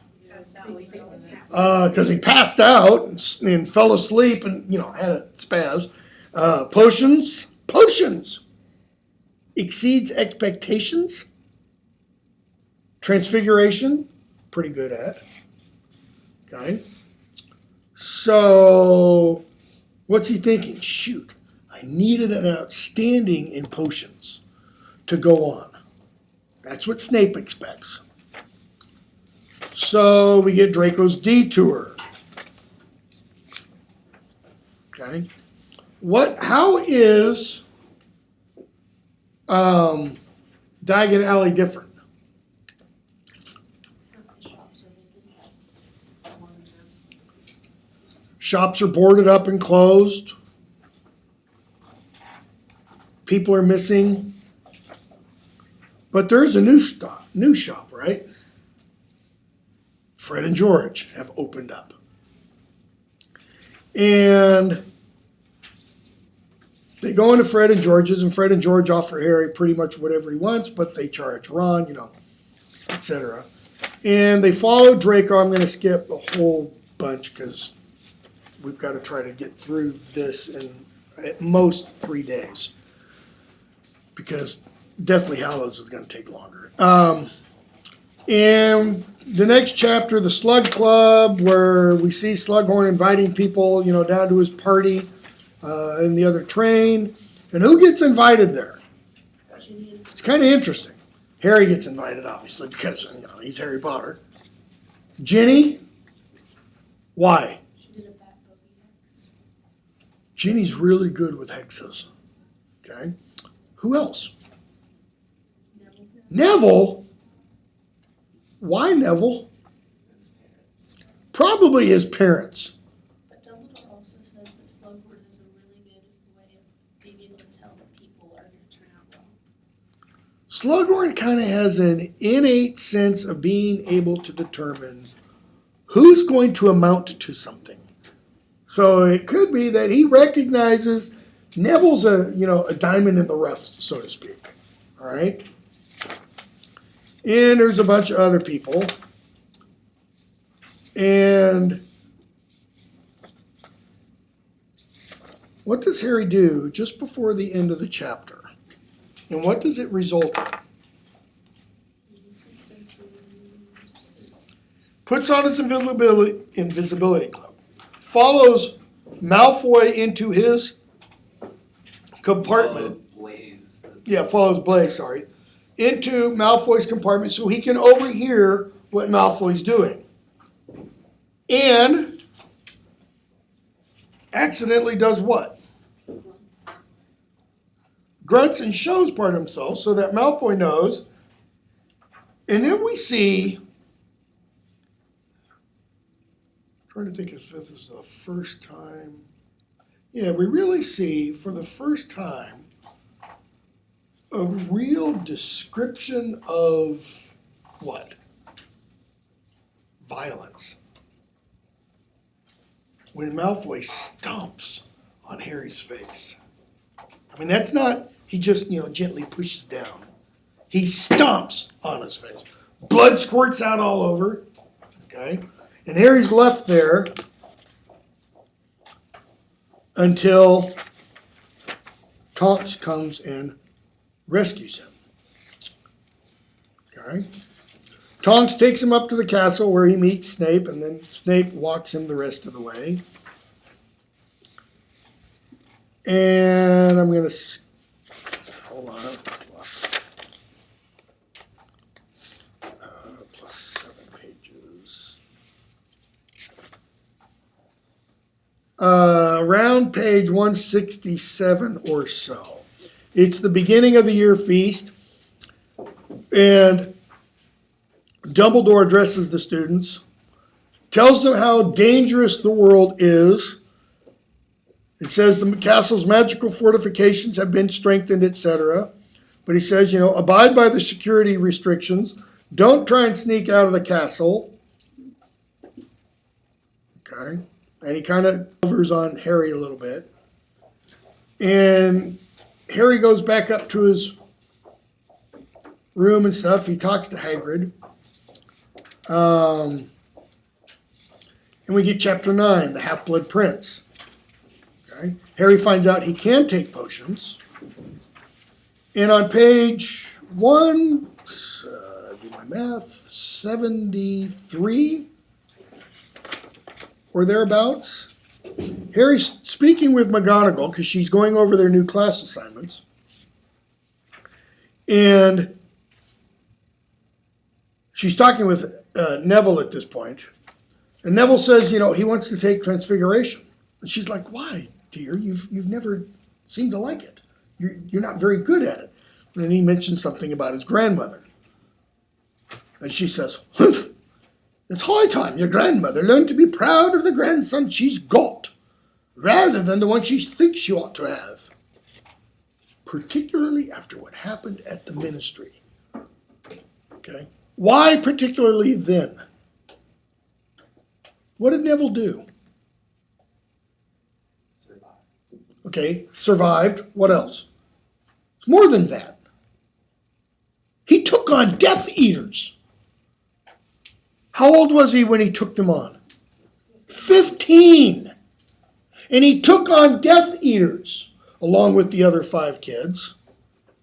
Because he passed out and fell asleep and, had a spaz. Potions, exceeds expectations. Transfiguration, pretty good at. Okay. So, what's he thinking? Shoot, I needed an outstanding in potions to go on. That's what Snape expects. So we get Draco's Detour. Okay. How is Diagon Alley different? Shops are boarded up and closed. People are missing. But there is a new shop, right? Fred and George have opened up. And they go into Fred and George's, and Fred and George offer Harry pretty much whatever he wants, but they charge Ron, etc. And they follow Draco. I'm going to skip a whole bunch because we've got to try to get through this in at most 3 days, because Deathly Hallows is going to take longer. And the next chapter, the Slug Club, where we see Slughorn inviting people, down to his party in the other train. And who gets invited there? It's kind of interesting. Harry gets invited, obviously, because he's Harry Potter. Ginny? Why? She did a back hex. Ginny's really good with hexes. Okay. Who else? Neville? Why Neville? his parents. Probably his parents. But Dumbledore also says that Slughorn is a really good way of being able to tell that people are going to turn out well. Slughorn kind of has an innate sense of being able to determine who's going to amount to something. So it could be that he recognizes Neville's a diamond in the rough, so to speak. All right? And there's a bunch of other people. And what does Harry do just before the end of the chapter? And what does it result in? He sneaks into sleep. Puts on his invisibility cloak. Follows Malfoy into his compartment. Blaze. Yeah, follows Blaze, sorry. Into Malfoy's compartment so he can overhear what Malfoy's doing. And accidentally does what? Once. Grunts and shows part of himself so that Malfoy knows. And then we see, trying to think if this is the first time. Yeah, we really see for the first time a real description of what? Violence. When Malfoy stomps on Harry's face. I mean, that's not, he just, gently pushes down. He stomps on his face. Blood squirts out all over. Okay? And Harry's left there until Tonks comes and rescues him. Okay? Tonks takes him up to the castle where he meets Snape, and then Snape walks him the rest of the way. And I'm going to... Hold on. Plus 7 pages. Around page 167 or so. It's the beginning of the year feast. And Dumbledore addresses the students, tells them how dangerous the world is. It says the castle's magical fortifications have been strengthened, etc. But he says, abide by the security restrictions. Don't try and sneak out of the castle. Okay. And he kind of covers on Harry a little bit. And Harry goes back up to his room and stuff. He talks to Hagrid. And we get chapter 9, the Half-Blood Prince. Okay. Harry finds out he can take potions. And on page 73 or thereabouts, Harry's speaking with McGonagall because she's going over their new class assignments. And she's talking with Neville at this point. And Neville says, he wants to take Transfiguration. And she's like, why, dear? You've never seemed to like it. You're not very good at it. And then he mentions something about his grandmother. And she says, humph, it's high time your grandmother learned to be proud of the grandson she's got, rather than the one she thinks she ought to have. Particularly after what happened at the ministry. Okay? Why particularly then? What did Neville do? Okay, survived. What else? It's more than that. He took on Death Eaters. How old was he when he took them on? 15. And he took on Death Eaters along with the other 5 kids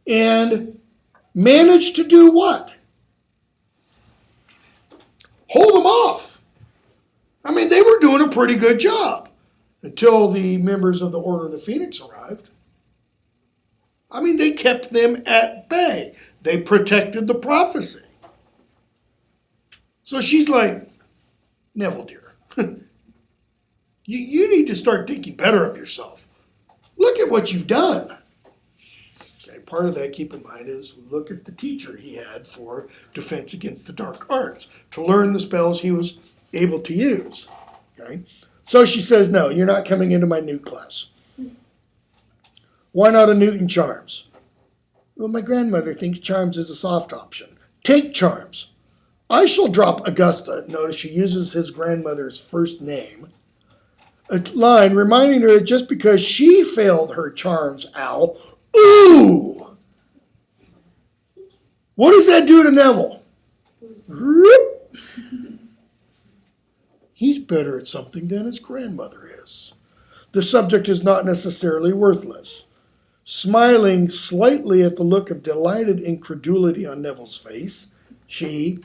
and managed to do what? Hold them off. I mean, they were doing a pretty good job until the members of the Order of the Phoenix arrived. I mean, they kept them at bay. They protected the prophecy. So she's like, Neville, dear, you need to start thinking better of yourself. Look at what you've done. Okay, part of that, keep in mind, is look at the teacher he had for Defense Against the Dark Arts to learn the spells he was able to use. Okay, so she says, no, you're not coming into my new class. Why not a Newton Charms? Well, my grandmother thinks Charms is a soft option. Take Charms. I shall drop Augusta. Notice she uses his grandmother's first name. A line reminding her that just because she failed her charms, Al. Ooh! What does that do to Neville? Whoop. He's better at something than his grandmother is. The subject is not necessarily worthless. Smiling slightly at the look of delighted incredulity on Neville's face, she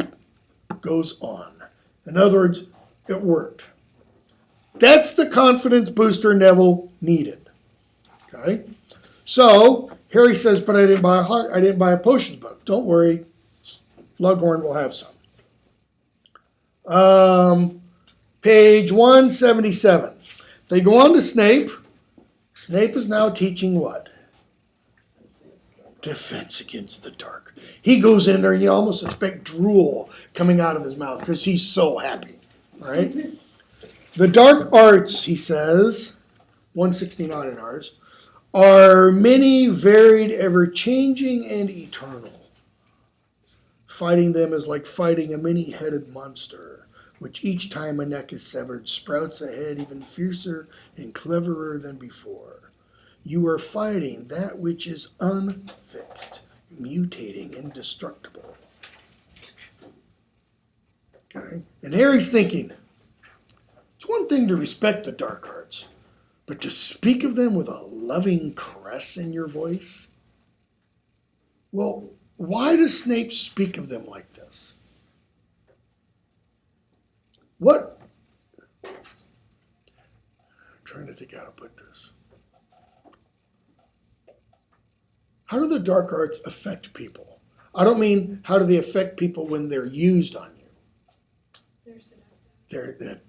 goes on. In other words, it worked. That's the confidence booster Neville needed. Okay? So, Harry says, but I didn't buy a potions book. Don't worry, Slughorn will have some. Page 177. They go on to Snape. Snape is now teaching what? Defense against the dark. He goes in there, you almost expect drool coming out of his mouth because he's so happy, right? The dark arts, he says, 169 in ours, are many, varied, ever-changing, and eternal. Fighting them is like fighting a many-headed monster, which each time a neck is severed sprouts a head even fiercer and cleverer than before. You are fighting that which is unfixed, mutating, indestructible. Okay? And Harry's thinking, it's one thing to respect the dark arts, but to speak of them with a loving caress in your voice? Well, why does Snape speak of them like this? What? I'm trying to think how to put this. How do the dark arts affect people? I don't mean how do they affect people when they're used on you. They're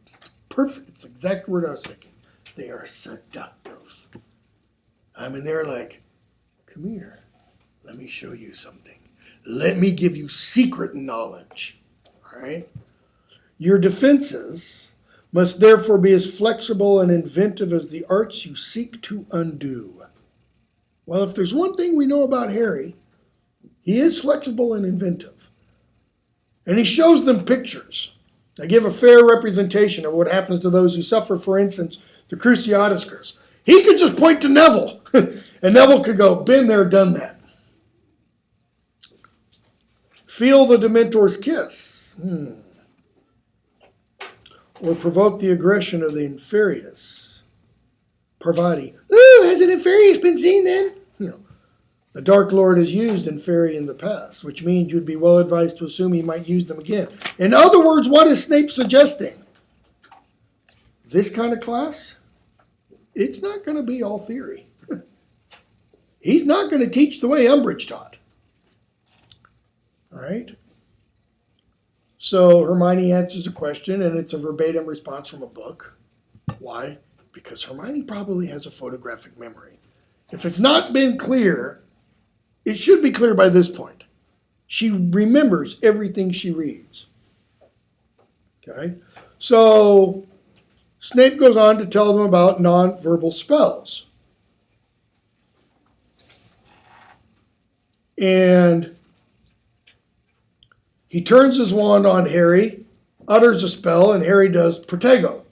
perfect. It's the exact word I was thinking. They are seductive. I mean, they're like, come here. Let me show you something. Let me give you secret knowledge. All right? Your defenses must therefore be as flexible and inventive as the arts you seek to undo. Well, if there's one thing we know about Harry, he is flexible and inventive. And he shows them pictures that give a fair representation of what happens to those who suffer, for instance, the Cruciatus curse. He could just point to Neville, and Neville could go, been there, done that. Feel the Dementor's kiss. Or provoke the aggression of the Inferius. Parvati. Ooh, has an Inferius been seen then? The Dark Lord has used Inferi in the past, which means you'd be well advised to assume he might use them again. In other words, what is Snape suggesting? This kind of class, it's not going to be all theory. He's not going to teach the way Umbridge taught. All right? So Hermione answers a question, and it's a verbatim response from a book. Why? Because Hermione probably has a photographic memory. If it's not been clear, it should be clear by this point. She remembers everything she reads. Okay? So Snape goes on to tell them about nonverbal spells. And he turns his wand on Harry, utters a spell, and Harry does Protego.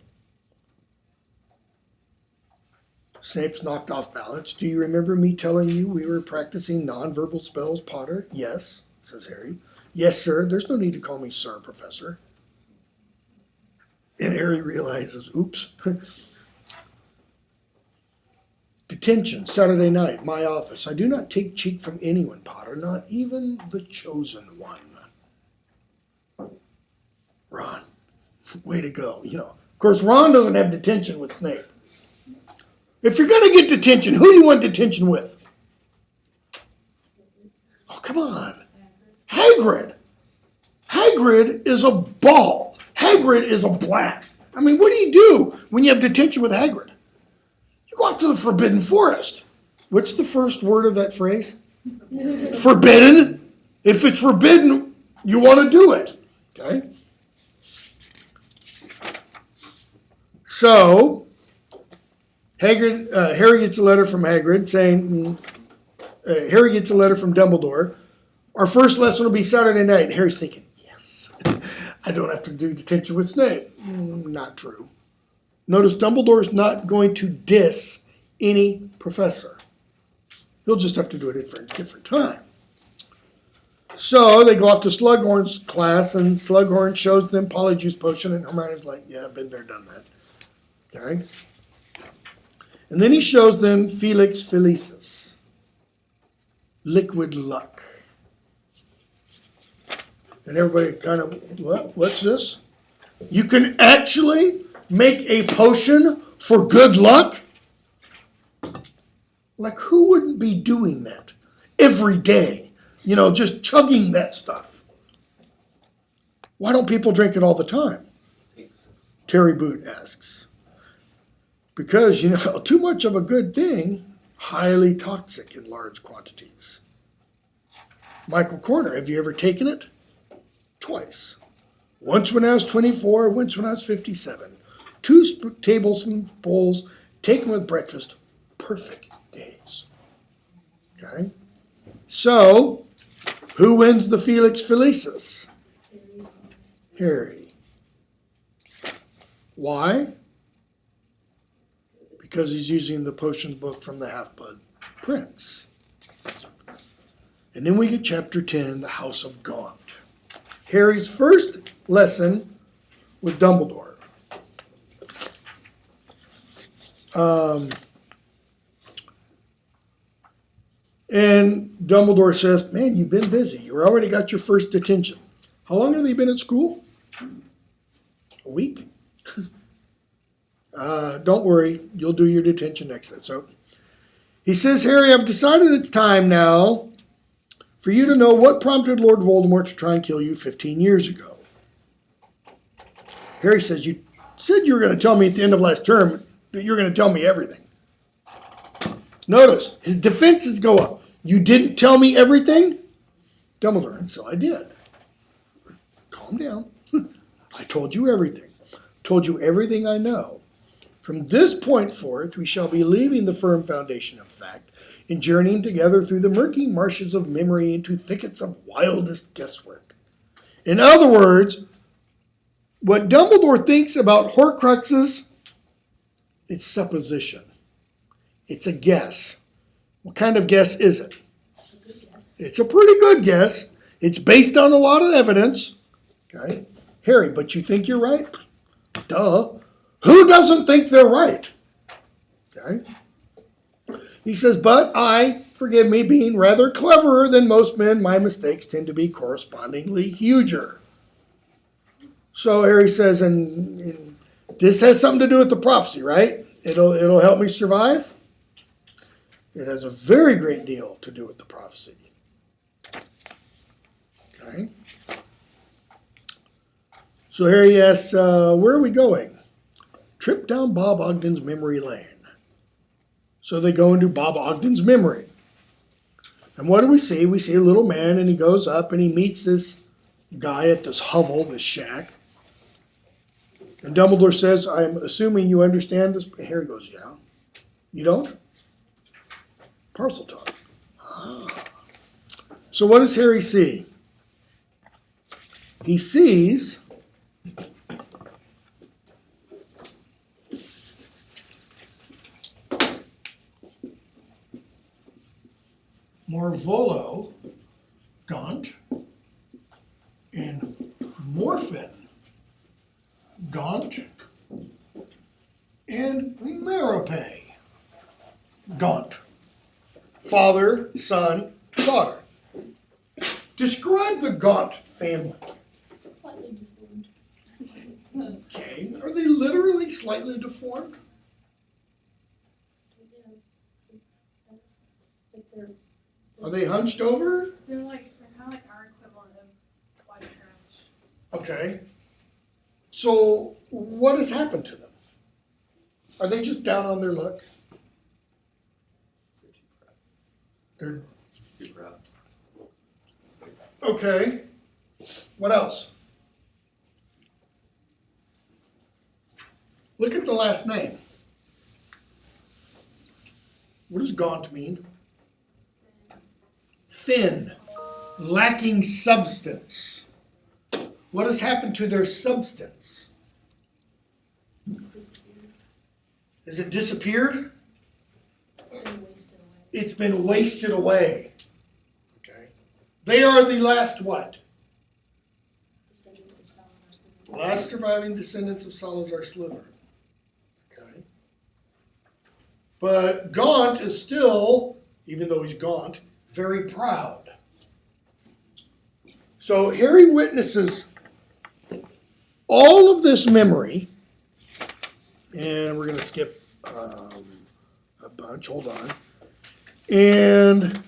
Snape's knocked off balance. Do you remember me telling you we were practicing nonverbal spells, Potter? Yes, says Harry. Yes, sir. There's no need to call me sir, Professor. And Harry realizes, oops. Detention, Saturday night, my office. I do not take cheek from anyone, Potter, not even the chosen one. Ron, way to go. Of course, Ron doesn't have detention with Snape. If you're going to get detention, who do you want detention with? Oh, come on. Hagrid. Hagrid is a ball. Hagrid is a blast. I mean, what do you do when you have detention with Hagrid? You go off to the Forbidden Forest. What's the first word of that phrase? Forbidden. If it's forbidden, you want to do it. Okay? So Harry gets a letter from Hagrid saying, Harry gets a letter from Dumbledore. Our first lesson will be Saturday night. Harry's thinking, yes. I don't have to do detention with Snape. Not true. Notice Dumbledore's not going to diss any professor. He'll just have to do it at a different time. So they go off to Slughorn's class, and Slughorn shows them Polyjuice Potion, and Hermione's like, yeah, I've been there, done that. Okay? And then he shows them Felix Felicis, liquid luck. And everybody kind of, what's this? You can actually make a potion for good luck? Like, who wouldn't be doing that every day? You know, just chugging that stuff. Why don't people drink it all the time? Terry Boot asks. Because, you know, too much of a good thing, highly toxic in large quantities. Michael Corner, have you ever taken it? Twice. Once when I was 24, once when I was 57. 2 tablespoons taken with breakfast, perfect days. Okay? So, who wins the Felix Felicis? Harry. Why? Because he's using the potions book from the Half-Blood Prince. And then we get chapter 10, the House of Gaunt. Harry's first lesson with Dumbledore. And Dumbledore says, man, you've been busy. You already got your first detention. How long have you been at school? A week? Don't worry, you'll do your detention next time. So he says, Harry, I've decided it's time now for you to know what prompted Lord Voldemort to try and kill you 15 years ago. Harry says, you said you were going to tell me at the end of last term that you're going to tell me everything. Notice, his defenses go up. You didn't tell me everything? Dumbledore, and so I did. Calm down. I told you everything. Told you everything I know. From this point forth, we shall be leaving the firm foundation of fact and journeying together through the murky marshes of memory into thickets of wildest guesswork. In other words, what Dumbledore thinks about Horcruxes, it's supposition. It's a guess. What kind of guess is it? It's a pretty good guess. It's based on a lot of evidence. Okay? Harry, but you think you're right? Duh. Who doesn't think they're right? Okay? He says, but I, forgive me, being rather cleverer than most men, my mistakes tend to be correspondingly huger. So Harry says, and this has something to do with the prophecy, right? It'll help me survive? It has a very great deal to do with the prophecy. Okay? So Harry asks, where are we going? Trip down Bob Ogden's memory lane. So they go into Bob Ogden's memory. And what do we see? We see a little man, and he goes up and he meets this guy at this hovel, this shack. And Dumbledore says, I'm assuming you understand this. And Harry goes, yeah. You don't? Parcel talk. Ah. So what does Harry see? He sees Marvolo, Gaunt, and Morphin, Gaunt, and Merope, Gaunt. Father, son, daughter. Describe the Gaunt family. Slightly deformed. Okay. Are they literally slightly deformed? Are they hunched over? They're kind of like our equivalent of white trash. Okay. So what has happened to them? Are they just down on their luck? They're Too proud. okay. What else? Look at the last name. What does gaunt mean? Thin, lacking substance. What has happened to their substance? It's disappeared. Has it disappeared? It's been wasted away. It's been wasted away. Okay. They are the last what? Descendants of Salazar Slytherin. Last surviving descendants of Salazar Slytherin. Okay. But Gaunt is still, even though he's Gaunt, very proud. So Harry witnesses all of this memory, and we're going to skip a bunch. Hold on. And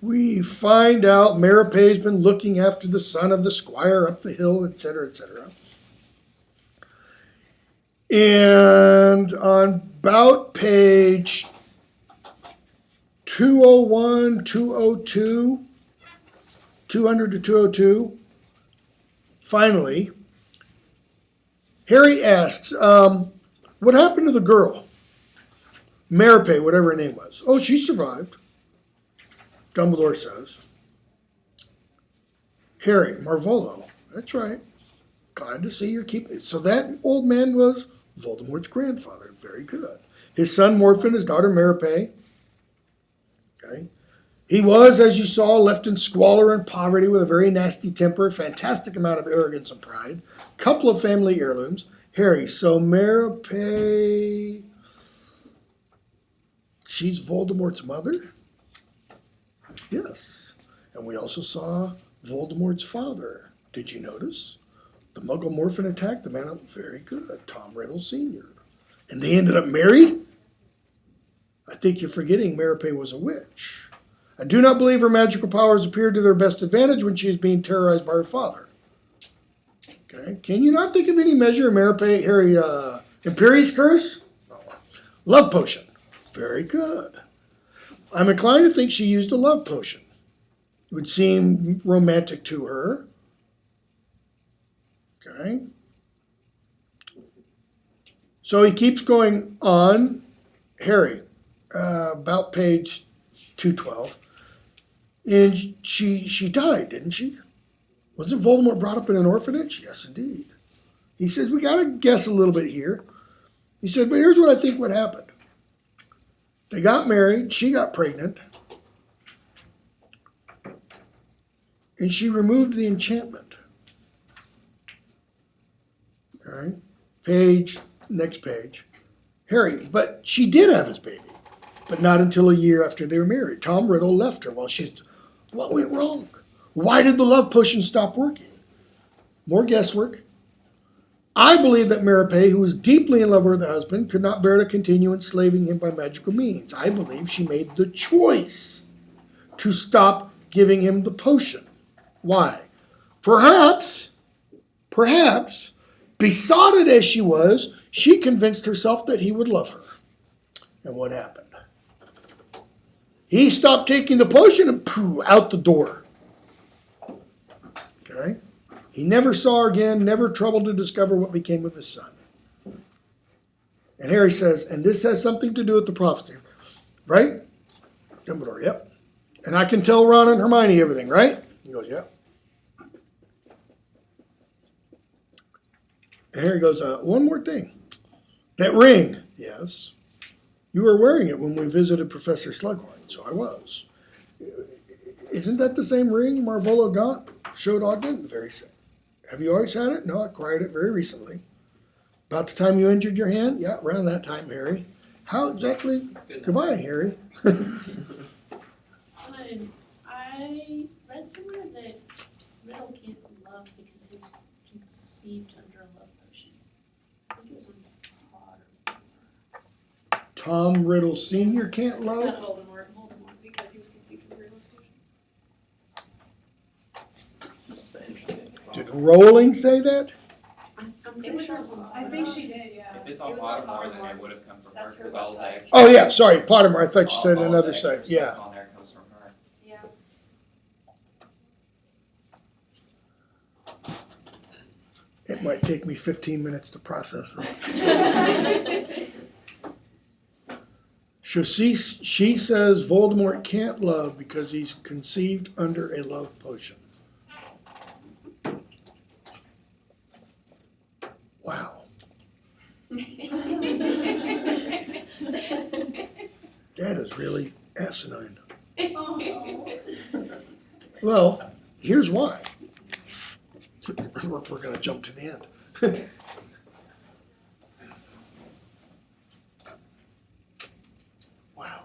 we find out Maripay's been looking after the son of the squire up the hill, etc., etc. And on about page 201, 202, 200 to 202, finally, Harry asks, what happened to the girl? Maripay, whatever her name was. Oh, she survived. Dumbledore says. Harry, Marvolo, that's right. Glad to see you're keeping it. So that old man was Voldemort's grandfather. Very good. His son Morphin, his daughter Maripay. Okay. He was, as you saw, left in squalor and poverty with a very nasty temper, fantastic amount of arrogance and pride, couple of family heirlooms. Harry, so Maripay, she's Voldemort's mother? Yes. And we also saw Voldemort's father. Did you notice? The Muggle Morphin attacked the man. Very good. Tom Riddle Sr. And they ended up married? I think you're forgetting Maripay was a witch. I do not believe her magical powers appeared to their best advantage when she is being terrorized by her father. Okay. Can you not think of any measure of Maripay, Harry, Imperius Curse? No. Love potion. Very good. I'm inclined to think she used a love potion. It would seem romantic to her. Okay. So he keeps going on. Harry, about page 212. And she died, didn't she? Wasn't Voldemort brought up in an orphanage? Yes, indeed. He says, we got to guess a little bit here. He said, but here's what I think would happen. They got married. She got pregnant. And she removed the enchantment. Okay. Next page. Harry, but she did have his baby. But not until a year after they were married. Tom Riddle left her while what went wrong? Why did the love potion stop working? More guesswork. I believe that Maripay, who was deeply in love with her husband, could not bear to continue enslaving him by magical means. I believe she made the choice to stop giving him the potion. Why? Perhaps, besotted as she was, she convinced herself that he would love her. And what happened? He stopped taking the potion and pooh, out the door. Okay? He never saw her again, never troubled to discover what became of his son. And Harry says, and this has something to do with the prophecy. Right? Dumbledore, yep. And I can tell Ron and Hermione everything, right? He goes, yep. And Harry goes, one more thing. That ring, yes. You were wearing it when we visited Professor Slughorn, so I was. Isn't that the same ring Marvolo Gaunt showed Ogden? Very same. Have you always had it? No, I acquired it very recently. About the time you injured your hand? Yeah, around that time, Harry. How exactly? Goodbye, Harry. I read somewhere that Riddle can't love because he was conceived under a love potion. I think it was on Potter. Tom Riddle Sr. can't Not love? Voldemort, because he was conceived under a love potion. That's an interesting thought. Did Rowling say that? I'm It pretty was sure on, it was on I think she did, yeah. If it's It on was on Pottermore, then Pottermore. it would have come from her, That's her because all the website. extra. Oh, yeah, sorry, Pottermore. I thought you said all another the extra site. stuff Yeah. on there comes from her. Yeah. It might take me 15 minutes to process that. So she says Voldemort can't love because he's conceived under a love potion. Wow. That is really asinine. Well, here's why. We're going to jump to the end. Wow,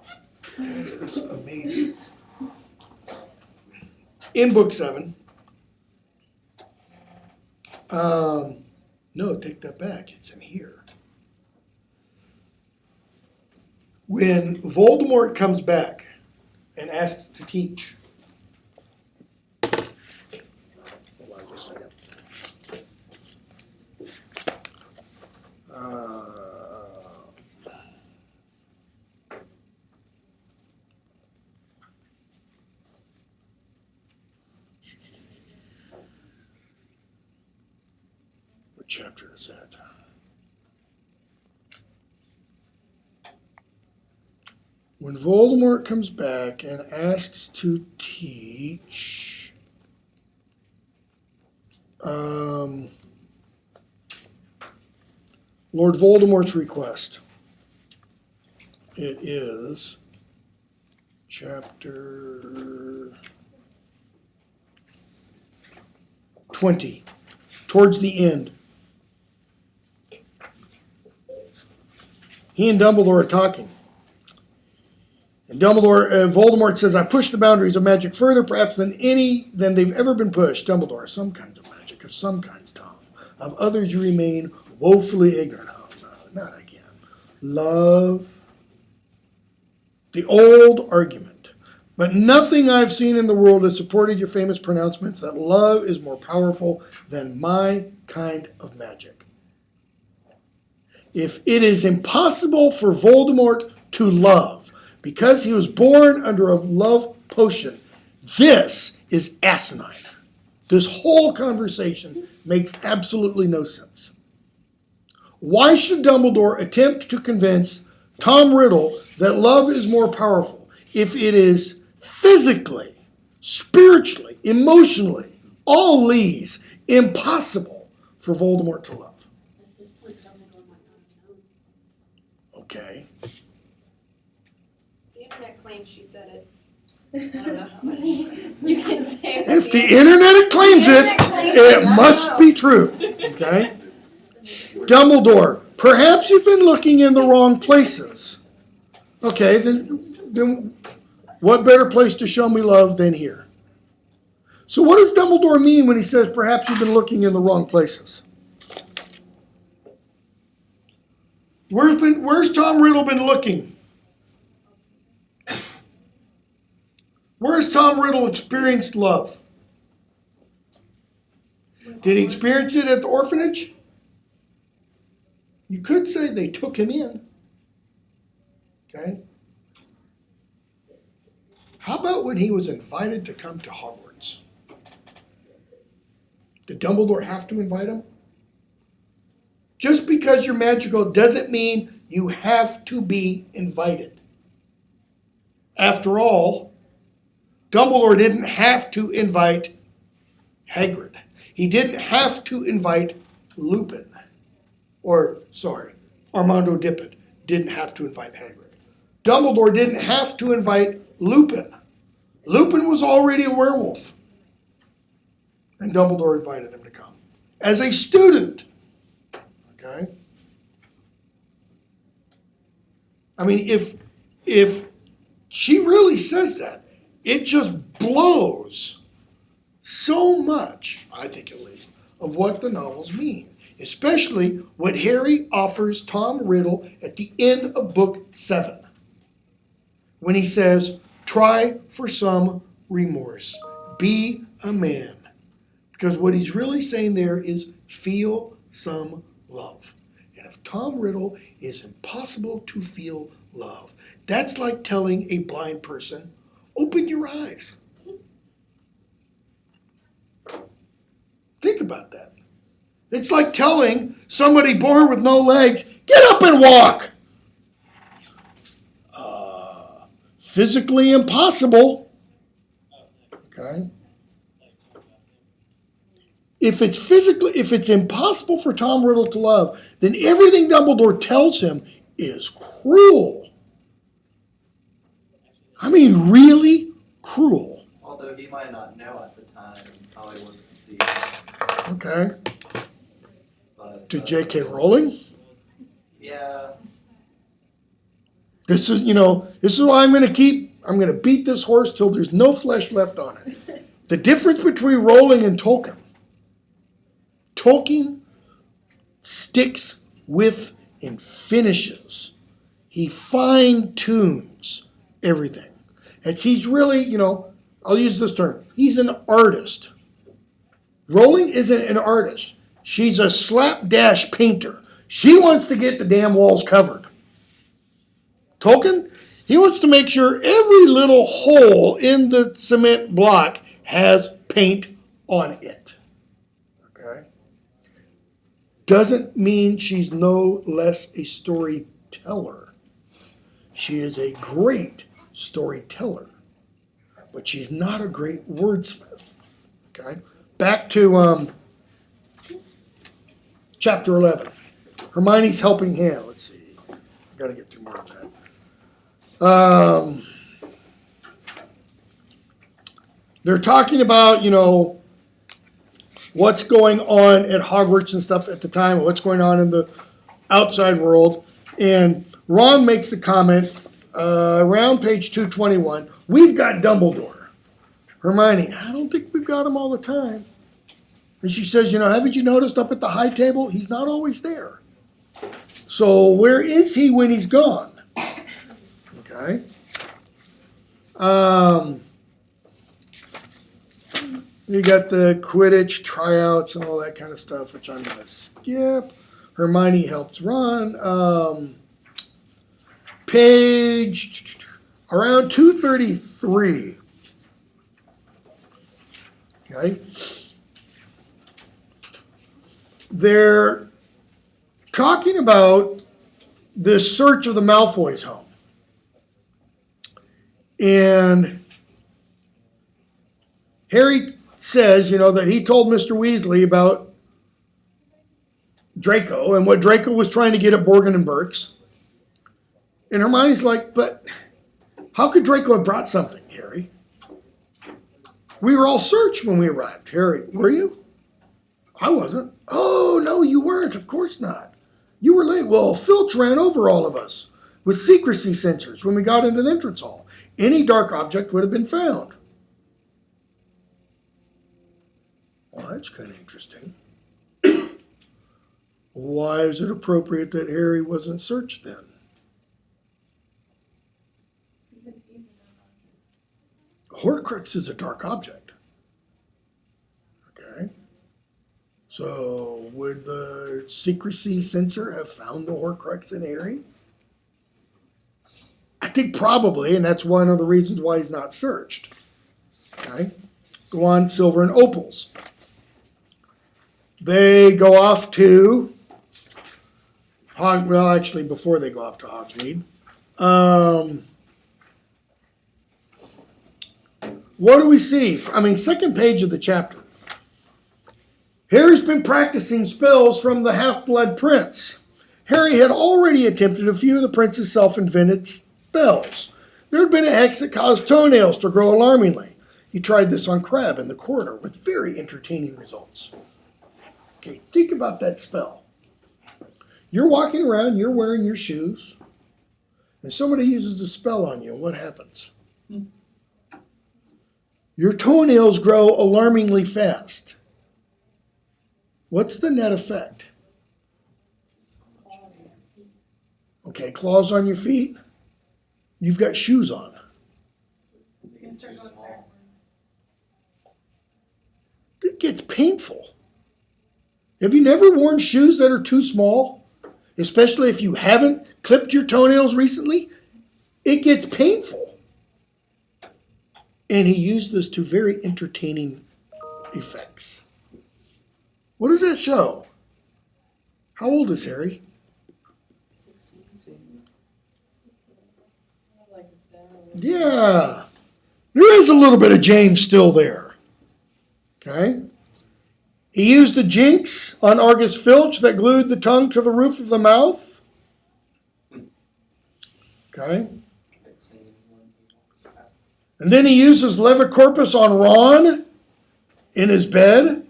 that is amazing. In book 7, no, take that back. It's in here. When Voldemort comes back and asks to teach. Hold on just a second. What chapter is that? When Voldemort comes back and asks to teach, Lord Voldemort's request. It is chapter 20, towards the end. He and Dumbledore are talking. And Voldemort says, I push the boundaries of magic further perhaps than they've ever been pushed. Dumbledore, some kinds of magic, of some kinds, Tom. Of others you remain woefully ignorant. Oh, no, not again. Love. The old argument. But nothing I've seen in the world has supported your famous pronouncements that love is more powerful than my kind of magic. If it is impossible for Voldemort to love because he was born under a love potion, this is asinine. This whole conversation makes absolutely no sense. Why should Dumbledore attempt to convince Tom Riddle that love is more powerful if it is physically, spiritually, emotionally, all these impossible for Voldemort to love? At this point, Dumbledore might not have known. Okay. The internet claims she said it. I don't know how much you can say. If the internet claims it, it must be true. Okay? Dumbledore, perhaps you've been looking in the wrong places. Okay, then what better place to show me love than here? So what does Dumbledore mean when he says perhaps you've been looking in the wrong places? Where's Tom Riddle been looking? Where's Tom Riddle experienced love? Did he experience it at the orphanage? You could say they took him in. Okay? How about when he was invited to come to Hogwarts? Did Dumbledore have to invite him? Just because you're magical doesn't mean you have to be invited. After all, Dumbledore didn't have to invite Hagrid. He didn't have to invite Lupin. Armando Dippet didn't have to invite Hagrid. Dumbledore didn't have to invite Lupin. Lupin was already a werewolf. And Dumbledore invited him to come. As a student. Okay? I mean, if she really says that, it just blows so much, I think at least, of what the novels mean. Especially what Harry offers Tom Riddle at the end of book 7. When he says, try for some remorse. Be a man. Because what he's really saying there is feel some love. And if Tom Riddle is impossible to feel love, that's like telling a blind person, open your eyes. Think about that. It's like telling somebody born with no legs, get up and walk. physically impossible. Okay. If it's impossible for Tom Riddle to love, then everything Dumbledore tells him is cruel. I mean, really cruel. Although he might not know at the time how he was conceived. Okay. But, To J.K. Rowling? Yeah. This is why I'm going to beat this horse till there's no flesh left on it. The difference between Rowling and Tolkien. Tolkien sticks with and finishes. He fine-tunes everything. He's really, I'll use this term. He's an artist. Rowling isn't an artist. She's a slapdash painter. She wants to get the damn walls covered. Tolkien, he wants to make sure every little hole in the cement block has paint on it. Okay? Doesn't mean she's no less a storyteller. She is a great storyteller, but she's not a great wordsmith. Okay? Back to chapter 11. Hermione's helping hand. Let's see. I've got to get through more of that. They're talking about, what's going on at Hogwarts and stuff at the time, what's going on in the outside world. And Ron makes the comment around page 221, we've got Dumbledore. Hermione, I don't think we've got him all the time. And she says, haven't you noticed up at the high table? He's not always there. So where is he when he's gone? Okay. You got the Quidditch tryouts and all that kind of stuff, which I'm going to skip. Hermione helps Ron. Page around 233. Okay. They're talking about the search of the Malfoys' home. And Harry says, that he told Mr. Weasley about Draco and what Draco was trying to get at Borgin and Burke's. And Hermione's like, but how could Draco have brought something, Harry? We were all searched when we arrived. Harry, were you? I wasn't. Oh, no, you weren't. Of course not. You were late. Well, Filch ran over all of us with secrecy sensors when we got into the entrance hall. Any dark object would have been found. Well, that's kind of interesting. Why is it appropriate that Harry wasn't searched then? Because he's a Horcrux is a dark object. Okay. So would the secrecy sensor have found the Horcrux in Harry? I think probably, and that's one of the reasons why he's not searched. Okay. Go on, Silver and Opals. They go off to before they go off to Hogsmeade. What do we see? Second page of the chapter. Harry's been practicing spells from the Half-Blood Prince. Harry had already attempted a few of the prince's self-invented spells. There had been a hex that caused toenails to grow alarmingly. He tried this on Crabbe in the corridor with very entertaining results. Okay, think about that spell. You're walking around, you're wearing your shoes, and somebody uses a spell on you, what happens? Your toenails grow alarmingly fast. What's the net effect? Okay, claws on your feet. You've got shoes on. It's gonna start going backwards. It gets painful. Have you never worn shoes that are too small? Especially if you haven't clipped your toenails recently? It gets painful. And he used this to very entertaining effects. What does that show? How old is Harry? 16. I like the style. Yeah. There is a little bit of James still there. Okay? He used a jinx on Argus Filch that glued the tongue to the roof of the mouth. Okay? And then he uses Levicorpus on Ron in his bed.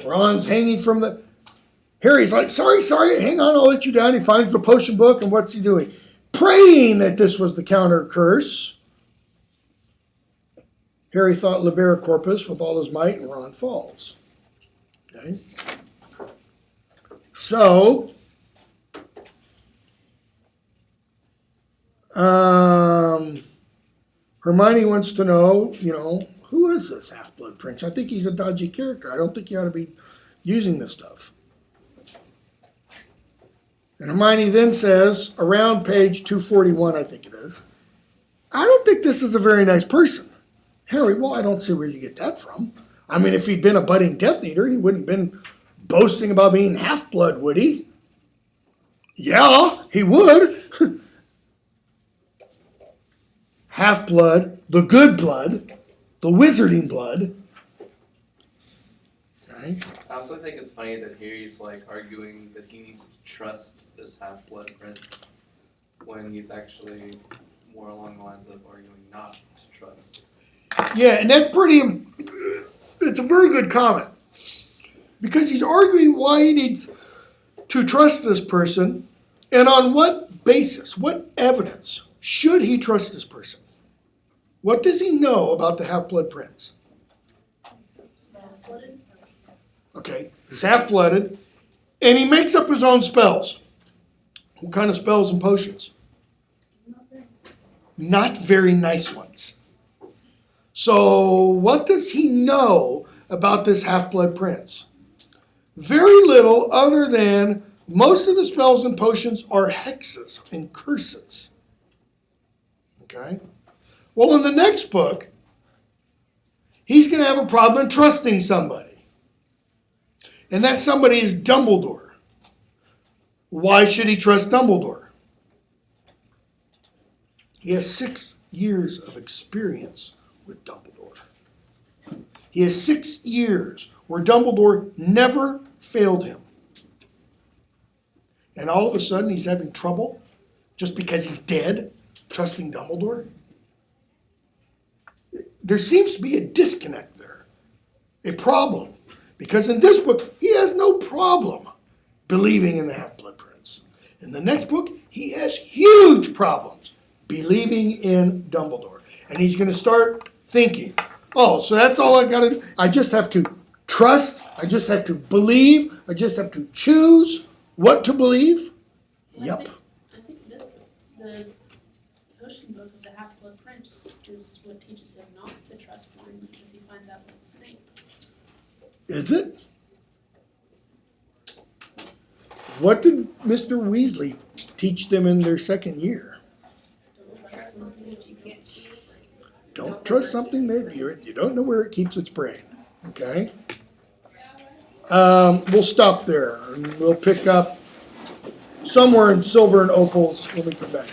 Ron's hanging from the... Harry's like, sorry, hang on, I'll let you down. He finds the potion book, and what's he doing? Praying that this was the counter curse. Harry thought Libericorpus with all his might, and Ron falls. Okay? So, Hermione wants to know, who is this Half-Blood Prince? I think he's a dodgy character. I don't think you ought to be using this stuff. And Hermione then says, around page 241, I think it is, I don't think this is a very nice person. Harry, well, I don't see where you get that from. I mean, if he'd been a budding Death Eater, he wouldn't have been boasting about being half-blood, would he? Yeah, he would. Half-blood, the good blood, the wizarding blood. Okay. I also think it's funny that Harry's like arguing that he needs to trust this half-blood prince when he's actually more along the lines of arguing not to trust. Yeah, and that's it's a very good comment. Because he's arguing why he needs to trust this person, and on what basis, what evidence should he trust this person? What does he know about the Half-Blood Prince? Okay, he's half-blooded, and he makes up his own spells. What kind of spells and potions? Not very nice ones. So what does he know about this Half-Blood Prince? Very little, other than most of the spells and potions are hexes and curses. Okay? Well, in the next book, he's going to have a problem trusting somebody. And that somebody is Dumbledore. Why should he trust Dumbledore? He has 6 years of experience with Dumbledore. He has 6 years where Dumbledore never failed him. And all of a sudden he's having trouble just because he's dead, trusting Dumbledore? There seems to be a disconnect there, a problem. Because in this book, he has no problem believing in the Half-Blood Prince. In the next book, he has huge problems believing in Dumbledore. And he's going to start thinking, oh, so that's all I got to do? I just have to trust, I just have to believe, I just have to choose what to believe? Yep. I think the potion book of the Half-Blood Prince is what teaches him not to trust blindly because he finds out with Snape. Is it? What did Mr. Weasley teach them in their second year? Don't trust something that you can't see. Don't trust something that you don't know where it keeps its brain. Okay? We'll stop there and we'll pick up somewhere in Silver and Opals when we come back.